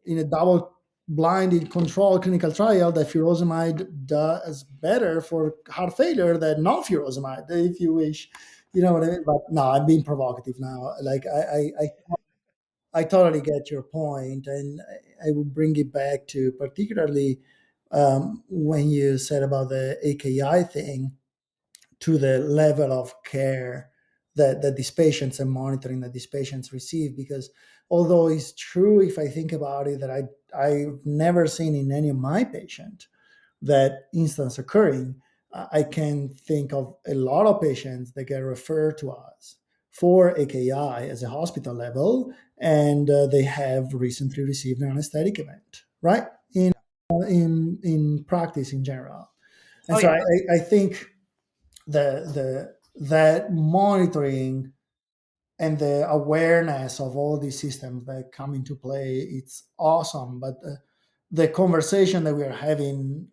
in a double blinded controlled clinical trial that furosemide does better for heart failure than not furosemide, if you wish. You know what I mean? But no, I'm being provocative now. Like, I totally get your point, and I would bring it back to particularly when you said about the AKI thing, to the level of care that these patients and monitoring that these patients receive. Because although it's true, if I think about it, that I've never seen in any of my patients that instance occurring, I can think of a lot of patients that get referred to us for AKI as a hospital level, and they have recently received an anesthetic event, right? In practice in general. And I think that monitoring and the awareness of all these systems that come into play, it's awesome. But the conversation that we are having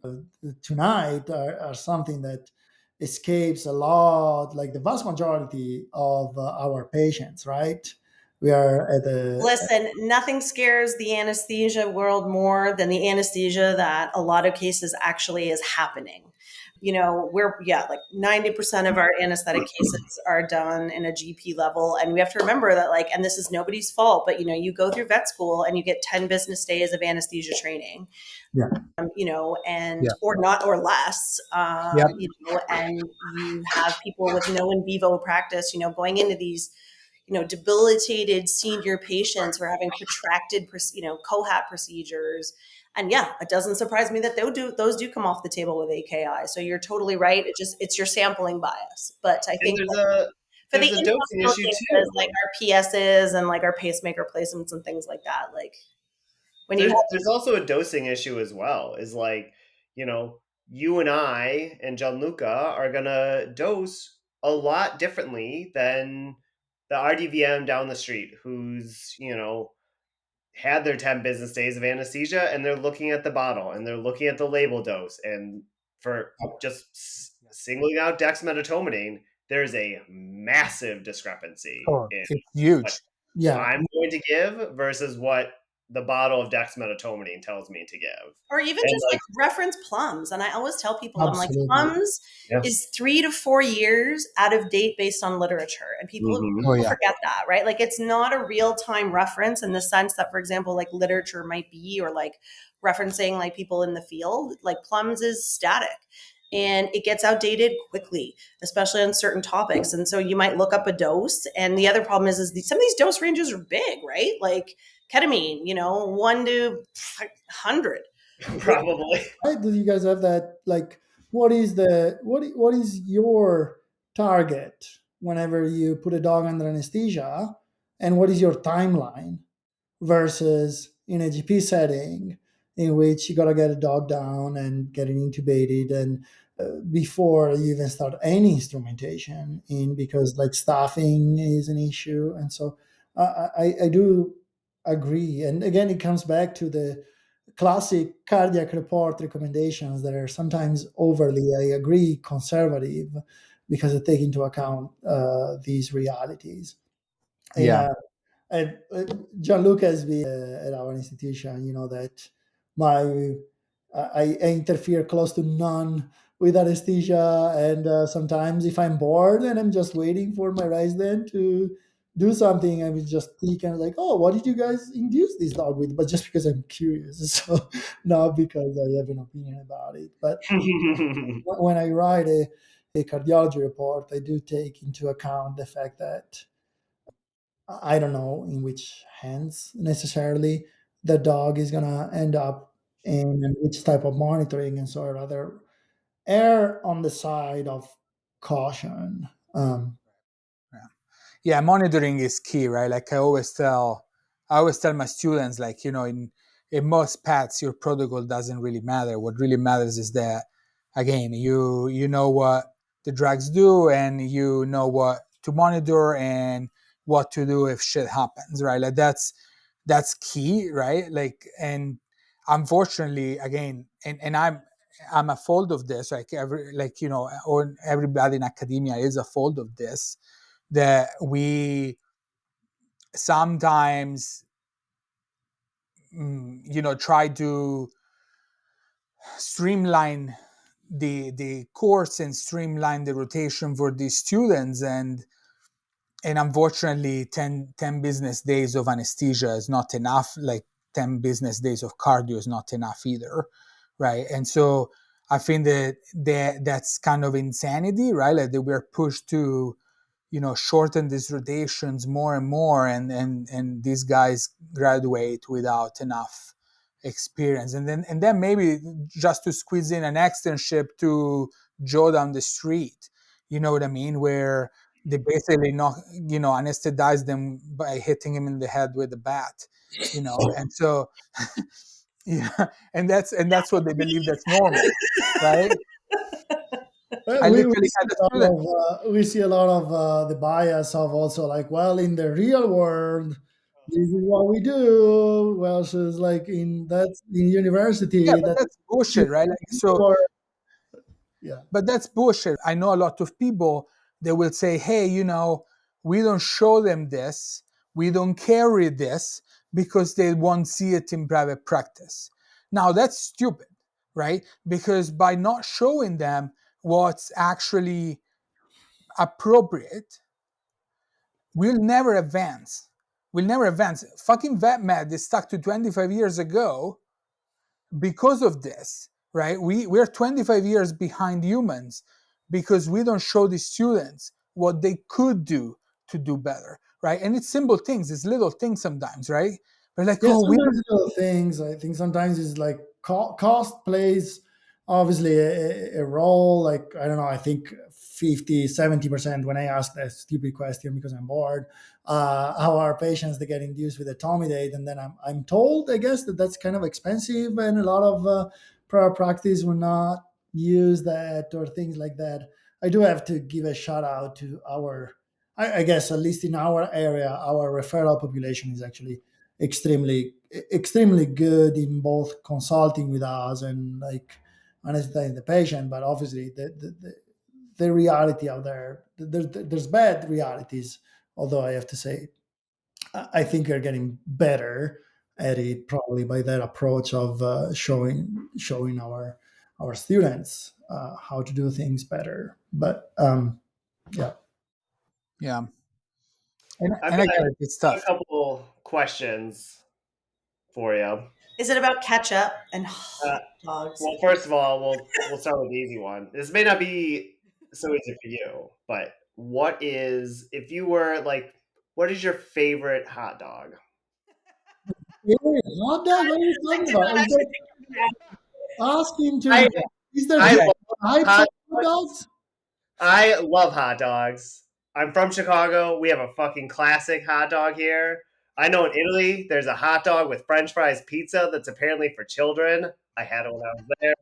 tonight are something that escapes a lot, like the vast majority of our patients, right? We are at the
Listen, nothing scares the anesthesia world more than the anesthesia that a lot of cases actually is happening. We're like 90% of our anesthetic cases are done in a GP level. And we have to remember that, like, and this is nobody's fault, but you go through vet school and you get 10 business days of anesthesia training.
Yeah.
Or not, or less, and you have people with no in vivo practice, going into these, debilitated senior patients who are having protracted, cohat procedures. And it doesn't surprise me that those do come off the table with AKI. So you're totally right. It's your sampling bias. But I think for the
dosing issue
cases, like our PSs and like our pacemaker placements and things like that, like when
there's also a dosing issue as well. Is like, you and I and Gianluca are gonna dose a lot differently than the RDVM down the street, who's had their 10 business days of anesthesia, and they're looking at the bottle and they're looking at the label dose, and for just singling out dexmedetomidine, there's a massive discrepancy in
it's huge.
what I'm going to give versus what the bottle of dexmedetomidine tells me to give.
Or even just like reference plums. And I always tell people,
Absolutely.
I'm like, plums is 3 to 4 years out of date based on literature. And people forget that, right? Like, it's not a real-time reference in the sense that, for example, like literature might be, or like referencing like people in the field. Like, plums is static. And it gets outdated quickly, especially on certain topics. And so you might look up a dose. And the other problem is some of these dose ranges are big, right? Like ketamine, 1 to 100.
Probably.
Do you guys have that? Like, what is your target whenever you put a dog under anesthesia, and what is your timeline versus in a GP setting in which you got to get a dog down and get it intubated, and before you even start any instrumentation in, because like staffing is an issue. And so I do agree. And again, it comes back to the classic cardiac report recommendations that are sometimes overly, I agree, conservative, because they take into account these realities. And Gianluca has been at our institution, that I interfere close to none with anesthesia. And sometimes if I'm bored and I'm just waiting for my resident to do something, I will just peek and like, oh, what did you guys induce this dog with? But just because I'm curious, so not because I have an opinion about it. But when I write a cardiology report, I do take into account the fact that I don't know in which hands necessarily the dog is gonna end up in, and which type of monitoring, and so I'd rather err on the side of caution.
Monitoring is key, right? Like I always tell my students, like, in most paths, your protocol doesn't really matter. What really matters is that again, you know what the drugs do, and you know what to monitor and what to do if shit happens, right? Like that's key, right? Like, and unfortunately, again, and I'm a fault of this, like or everybody in academia is a fault of this, that we sometimes try to streamline the course and streamline the rotation for these students, and unfortunately 10 business days of anesthesia is not enough, like 10 business days of cardio is not enough either, right? And so I think that's kind of insanity, right? Like that we're pushed to shorten these rotations more and more, and these guys graduate without enough experience, and then maybe just to squeeze in an externship to Joe down the street, you know what I mean, where they basically not anesthetize them by hitting him in the head with a bat, and so yeah, and that's what they believe that's normal, right? I
We
literally
see
had a
a lot
student.
of we see a lot of the bias of also like, well, in the real world, this is what we do. Well, so it's like that's in
Yeah,
university
but
that
that's bullshit, right? Like, so,
or yeah.
but that's bullshit. I know a lot of people, they will say, hey, we don't show them this, we don't carry this because they won't see it in private practice. Now, that's stupid, right? Because by not showing them what's actually appropriate, we'll never advance. We'll never advance. Fucking VetMed is stuck to 25 years ago because of this, right? We're 25 years behind humans because we don't show the students what they could do to do better, right? And it's simple things, it's little things sometimes, right? We're like,
Yeah,
oh, we
sometimes little things. I think sometimes it's like cost plays obviously a role. Like, I don't know, I think 50-70% when I ask that stupid question because I'm bored, how are patients that get induced with etomidate? And then I'm told, I guess, that that's kind of expensive and a lot of prior practice will not use that or things like that. I do have to give a shout out to I guess, at least in our area, our referral population is actually extremely good in both consulting with us and like understanding the patient. But obviously the reality out there's bad realities, although I have to say I think we're getting better at it, probably by that approach of showing our students how to do things better. But yeah.
yeah. And,
I've
and
got
again, it's
a
tough.
couple questions for you.
Is it about ketchup and
Uh,
hot dogs?
well, first of all, we'll start with the easy one. This may not be so easy for you, but what is if you were like, what is your favorite hot dog?
Favorite hot dog? What are you
I
talking
did
about?
not
Is
actually
that
think of that.
asking
I
to? Is there
I
different
Okay.
love
types of
hot
hot
dogs.
dogs?
I love hot dogs. I'm from Chicago. We have a fucking classic hot dog here. I know in Italy there's a hot dog with French fries pizza that's apparently for children. I had it when I was there.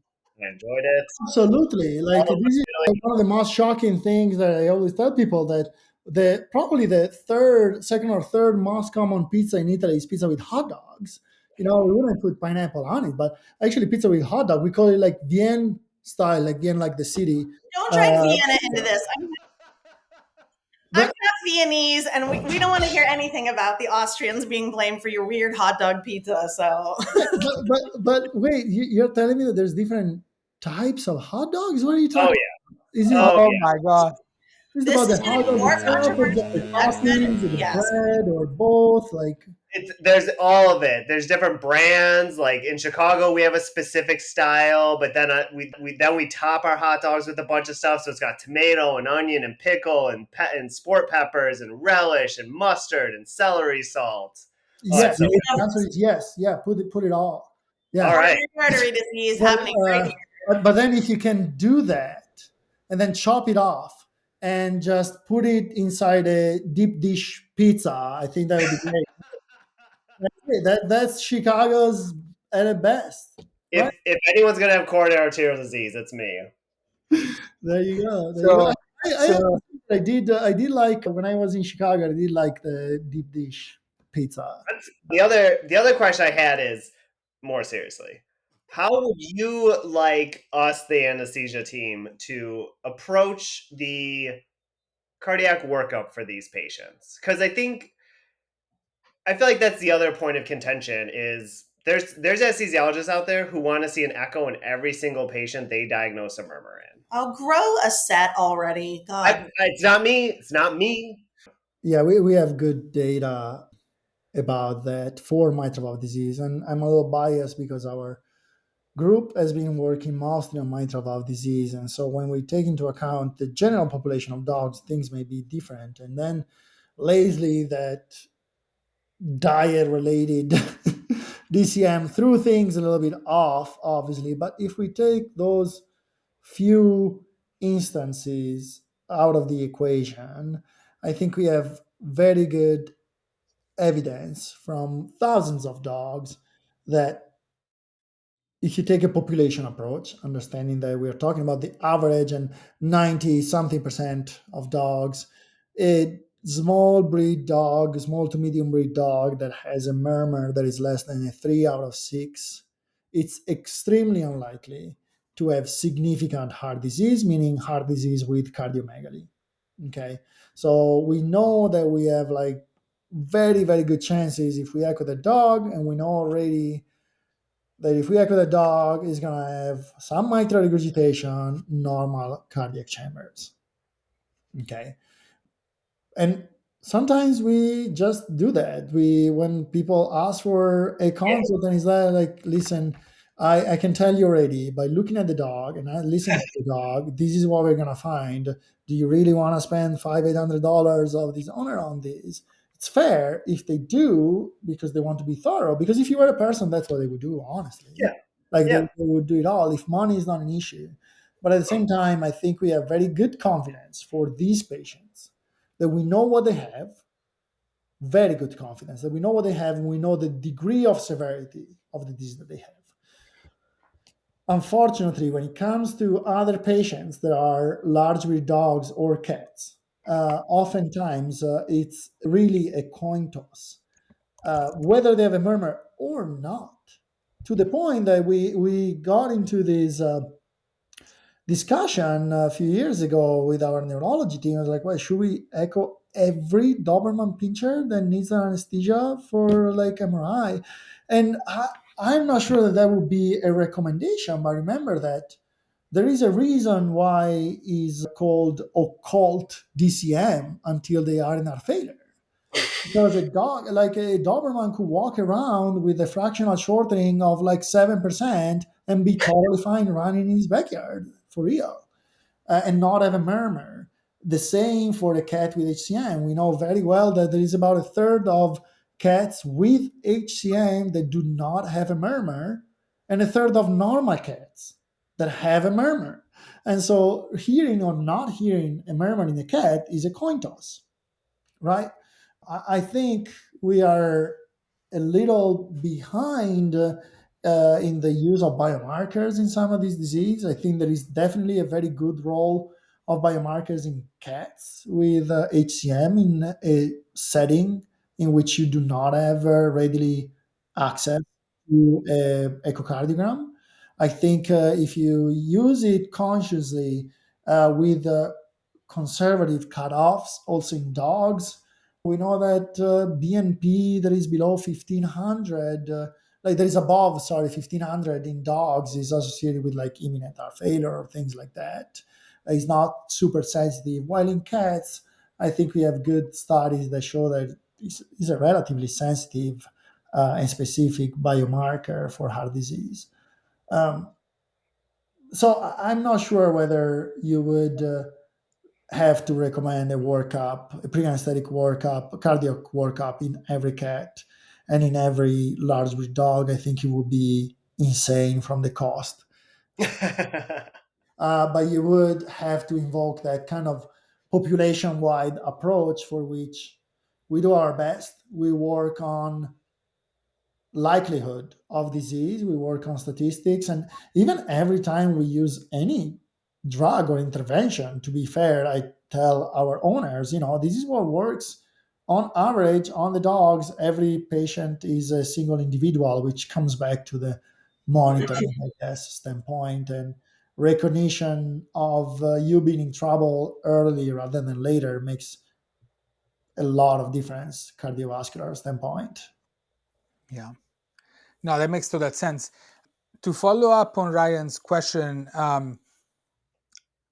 I enjoyed it.
Absolutely. Like
All
this
over
is
Italy.
like one of the most shocking things that I always tell people that probably the second or third most common pizza in Italy is pizza with hot dogs. We wouldn't put pineapple on it, but actually pizza with hot dog. We call it like Vienne style, like Vienne, like the city.
Don't drag Vienna into
Pizza.
this. I'm
But
half Viennese, and we don't want to hear anything about the Austrians being blamed for your weird hot dog pizza. So
but wait, you're telling me that there's different types of hot dogs? What are you
Oh
talking? Is
yeah.
it
Oh
Oh
yeah.
my God.
Is it
this
about
is
the hot dog
more
itself, or just
controversial
the
than Dexmedetomidine.
toppings, or the
Yes.
bread, or both? Like,
There's all of it. There's different brands. Like in Chicago, we have a specific style, but then we top our hot dogs with a bunch of stuff. So it's got tomato and onion and pickle and sport peppers and relish and mustard and celery salt. Oh,
yes,
it's so
the
good.
answer is yes. Yeah, put it all.
All
Yeah,
right.
Coronary disease
but
happening right here.
but then if you can do that and then chop it off and just put it inside a deep dish pizza, I think that would be great. That's it. That's Chicago's at its best. Right?
If anyone's gonna have coronary arterial disease, it's me.
There you go. There you go.
So, so
I did like when I was in Chicago. I did like the deep dish pizza.
The other question I had is more seriously. How would you like us, the anesthesia team, to approach the cardiac workup for these patients? Because I feel like that's the other point of contention is there's anesthesiologists out there who want to see an echo in every single patient they diagnose a murmur in.
I'll grow a set already. God.
It's not me. It's not me.
Yeah, we have good data about that for mitral valve disease, and I'm a little biased because our group has been working mostly on mitral valve disease, and so when we take into account the general population of dogs, things may be different. And then lately, that diet related DCM threw things a little bit off, obviously. But if we take those few instances out of the equation, I think we have very good evidence from thousands of dogs that if you take a population approach, understanding that we are talking about the average and 90 something percent of dogs, a small breed dog, small to medium breed dog that has a murmur that is less than a 3 out of 6, it's extremely unlikely to have significant heart disease, meaning heart disease with cardiomegaly. Okay. So we know that we have like very, very good chances if we echo the dog, and we know already that if we echo the dog, is going to have some mitral regurgitation, normal cardiac chambers. Okay. And sometimes we just do that. When people ask for a consult, and it's like, listen, I can tell you already by looking at the dog and I listen to the dog, this is what we're gonna find. Do you really want to spend $500-$800 of this honor on this? It's fair if they do because they want to be thorough. Because if you were a person, that's what they would do, honestly.
Yeah.
Like
Yeah.
they would do it all if money is not an issue. But at the same time, I think we have very good confidence for these patients that we know what they have, very good confidence that we know what they have, and we know the degree of severity of the disease that they have. Unfortunately, when it comes to other patients that are large breed dogs or cats, oftentimes it's really a coin toss, whether they have a murmur or not. To the point that we got into this discussion a few years ago with our neurology team. I was like, well, should we echo every Doberman pincher that needs an anesthesia for like MRI? And I'm not sure that that would be a recommendation, but remember that there is a reason why is called occult DCM until they are in heart failure. Because a dog, like a Doberman, could walk around with a fractional shortening of like 7% and be totally fine running in his backyard for real, and not have a murmur. The same for the cat with HCM. We know very well that there is about a third of cats with HCM that do not have a murmur, and a third of normal cats that have a murmur. And so, hearing or not hearing a murmur in a cat is a coin toss, right? I think we are a little behind in the use of biomarkers in some of these diseases. I think there is definitely a very good role of biomarkers in cats with HCM in a setting in which you do not have readily access to an echocardiogram. I think if you use it consciously with conservative cutoffs, also in dogs, we know that BNP that is below 1500, like that is above, sorry, 1500 in dogs is associated with like imminent heart failure or things like that. It's not super sensitive. While in cats, I think we have good studies that show that it's a relatively sensitive and specific biomarker for heart disease. So I'm not sure whether you would have to recommend a workup, a pre-anesthetic workup, a cardiac workup in every cat and in every large breed dog. I think it would be insane from the cost. But you would have to invoke that kind of population-wide approach for which we do our best. We work on likelihood of disease. We work on statistics, and even every time we use any drug or intervention, to be fair, I tell our owners, this is what works. On average, on the dogs, every patient is a single individual, which comes back to the monitoring, I guess, standpoint and recognition of you being in trouble early rather than later makes a lot of difference cardiovascular standpoint.
Yeah. No, that makes total sense. To follow up on Ryan's question,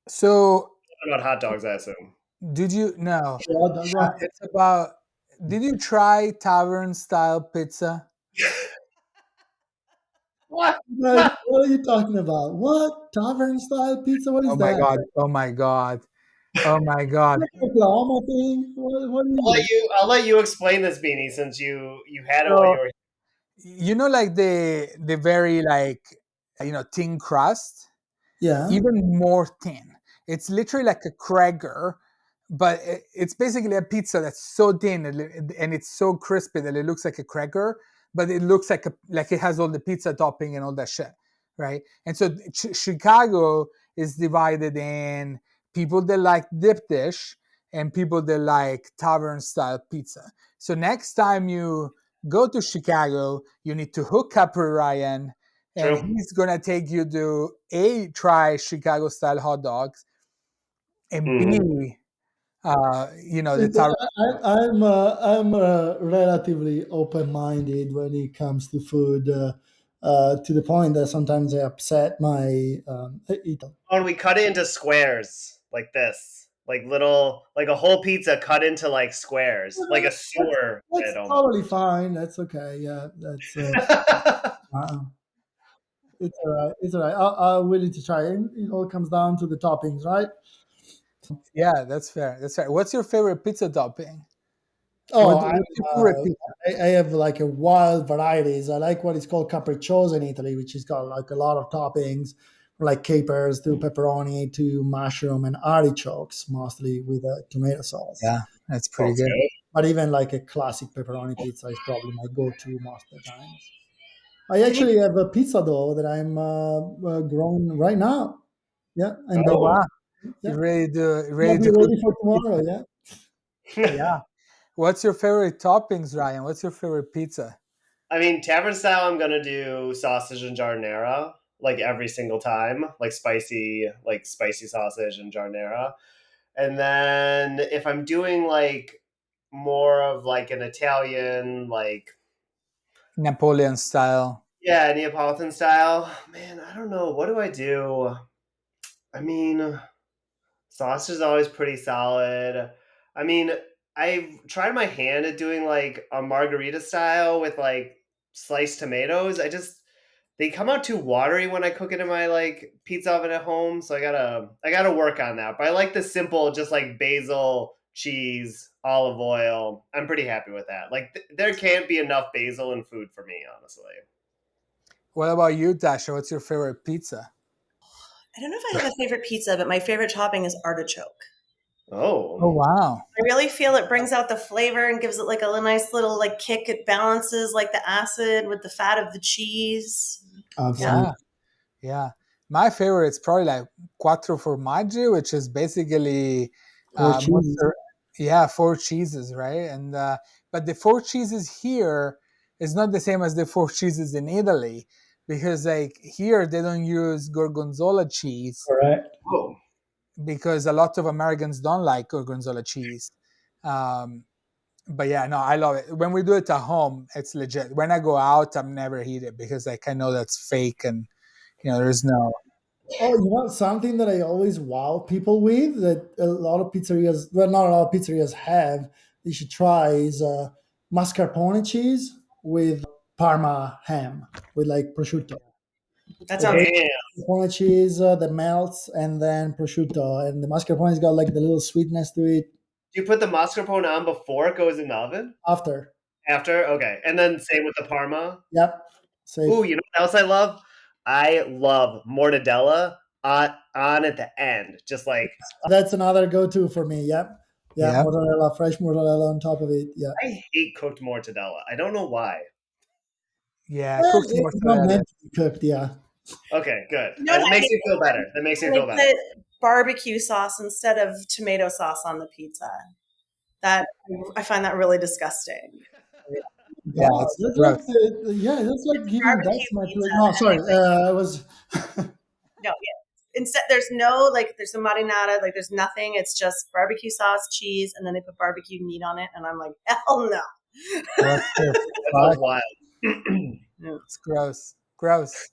so
About hot dogs, I assume.
did you no?
Yeah,
It's about. Did you try tavern style pizza?
What?
what are you talking about? What? Tavern style pizza? What is
Oh my
that?
god! Oh my god! Oh my god!
Like Oklahoma thing? What is it?
I'll let you explain this, Beanie, since you had it while you
So
were.
like the very thin crust,
Yeah.
even more thin. It's literally like a cracker, but it's basically a pizza that's so thin and it's so crispy that it looks like a cracker, but it looks like it has all the pizza topping and all that shit, right? And so Chicago is divided in people that like dip dish and people that like tavern style pizza. So next time you go to Chicago, you need to hook up with Ryan, and
True.
he's gonna take you to A, try Chicago style hot dogs, and B,
Mhm.
the tavern.
I'm relatively open minded when it comes to food, to the point that sometimes I upset my eat.
Oh, and we cut it into squares like this, like a whole pizza cut into like squares, like a
That's
sewer
that's
bed almost.
totally fine. That's okay. Yeah, that's uh, it's all right. It's all right. I'm willing to try. It all comes down to the toppings, right?
Yeah, that's fair. That's fair. What's your favorite pizza topping?
Oh,
What's your favorite pizza?
I have like a wild varieties. I like what is called capricciosa in Italy, which has got like a lot of toppings, like capers to pepperoni to mushroom and artichokes, mostly with a tomato sauce.
Yeah, that's pretty
Sounds
good.
good.
But even like a classic pepperoni pizza is probably my go-to most of the times. I
Can you
actually have a pizza dough that I'm growing right now. Yeah, and
Oh
baking.
Oh.
wow,
Yeah,
ready
I'll be
to cook
ready for tomorrow.
pizza?
Yeah.
Yeah. What's your favorite toppings, Ryan? What's your favorite pizza?
I mean, tavern style, I'm gonna do sausage and giardiniera like every single time, like spicy sausage and giardiniera. And then if I'm doing like more of like an Italian, like
Napoleon style.
yeah, Neapolitan style, man, I don't know. What do I do? I mean, sausage is always pretty solid. I mean, I've tried my hand at doing like a margarita style with like sliced tomatoes. They come out too watery when I cook it in my like pizza oven at home, so I gotta work on that. But I like the simple, just like basil, cheese, olive oil. I'm pretty happy with that. Like there can't be enough basil in food for me, honestly.
What about you, Dasha? What's your favorite pizza?
I don't know if I have a favorite pizza, but my favorite topping is artichoke.
Oh,
Oh wow.
I really feel it brings out the flavor and gives it like a nice little like kick. It balances like the acid with the fat of the cheese. Yeah.
Absolutely.
Yeah. Yeah. My favorite is probably like quattro formaggi, which is basically
Or cheese.
mozzarella. Yeah, four cheeses, right? And but the four cheeses here is not the same as the four cheeses in Italy, because like here they don't use gorgonzola cheese
Correct.
oh,
because a lot of Americans don't like gorgonzola cheese. Um, but yeah, no, I love it. When we do it at home, it's legit. When I go out, I'm never eat it because like I know that's fake and there's no.
Oh, something that I always wow people with that a lot of pizzerias, well, not a lot of pizzerias have, you should try is mascarpone cheese with Parma ham, with like prosciutto.
That
The
sounds
damn!
mascarpone cheese that melts and then prosciutto. And the mascarpone's got like the little sweetness to it
Do you put the mascarpone on before it goes in the oven?
after.
After? Okay. And then same with the parma.
Yep. Say
Ooh, you know what else I love? I love mortadella on at the end. Just like
that's another go-to for me. Yep. Yeah,
Yeah.
mozzarella, fresh mozzarella on top of it. Yeah.
I hate cooked mortadella. I don't know why.
Yeah,
Well,
cooked
it's not
mozzarella.
meant to be cooked, yeah.
Okay, good.
You know what
It
I
makes
hate?
you feel better. That makes you
When
feel
they
better.
put barbecue sauce instead of tomato sauce on the pizza. That I find that really disgusting.
Yeah,
Wow,
it's
that's like
gross.
that's like giving that
Barbecue
much.
pizza.
No, sorry, I was.
No, yeah. Instead, there's no there's no marinara, there's nothing. It's just barbecue sauce, cheese, and then they put barbecue meat on it, and I'm like, hell no.
What the
That
fuck?
sounds wild.
It's gross. Gross.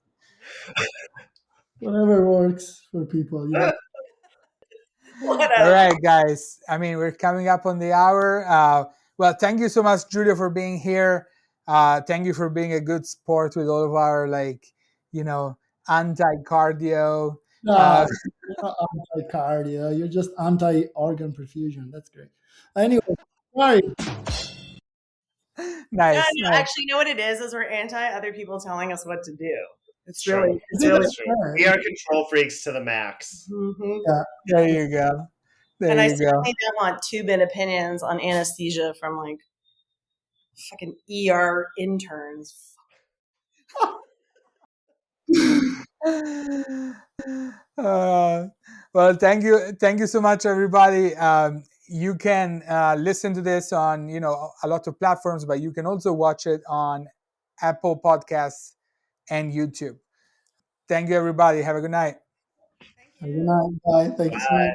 Whatever works for people, you know.
Whatever.
All right, guys. I mean, we're coming up on the hour. Well, thank you so much, Giulio, for being here. Thank you for being a good sport with all of our, anti-cardio.
No, you're not anti-cardio. You're just anti-organ perfusion. That's great. Anyway, sorry.
No,
Nice.
actually, you know what it is we're anti other people telling us what to do. It's
True.
really,
I
it's
think
really.
that's fair.
We are control freaks to the max.
Mhm.
Yeah.
There you go. There
And I
you go.
certainly don't want two-bit opinions on anesthesia from fucking ER interns.
Well, thank you so much, everybody. You can listen to this on a lot of platforms, but you can also watch it on Apple Podcasts and YouTube. Thank you, everybody. Have a good night.
Good night. Bye. Thank you so much.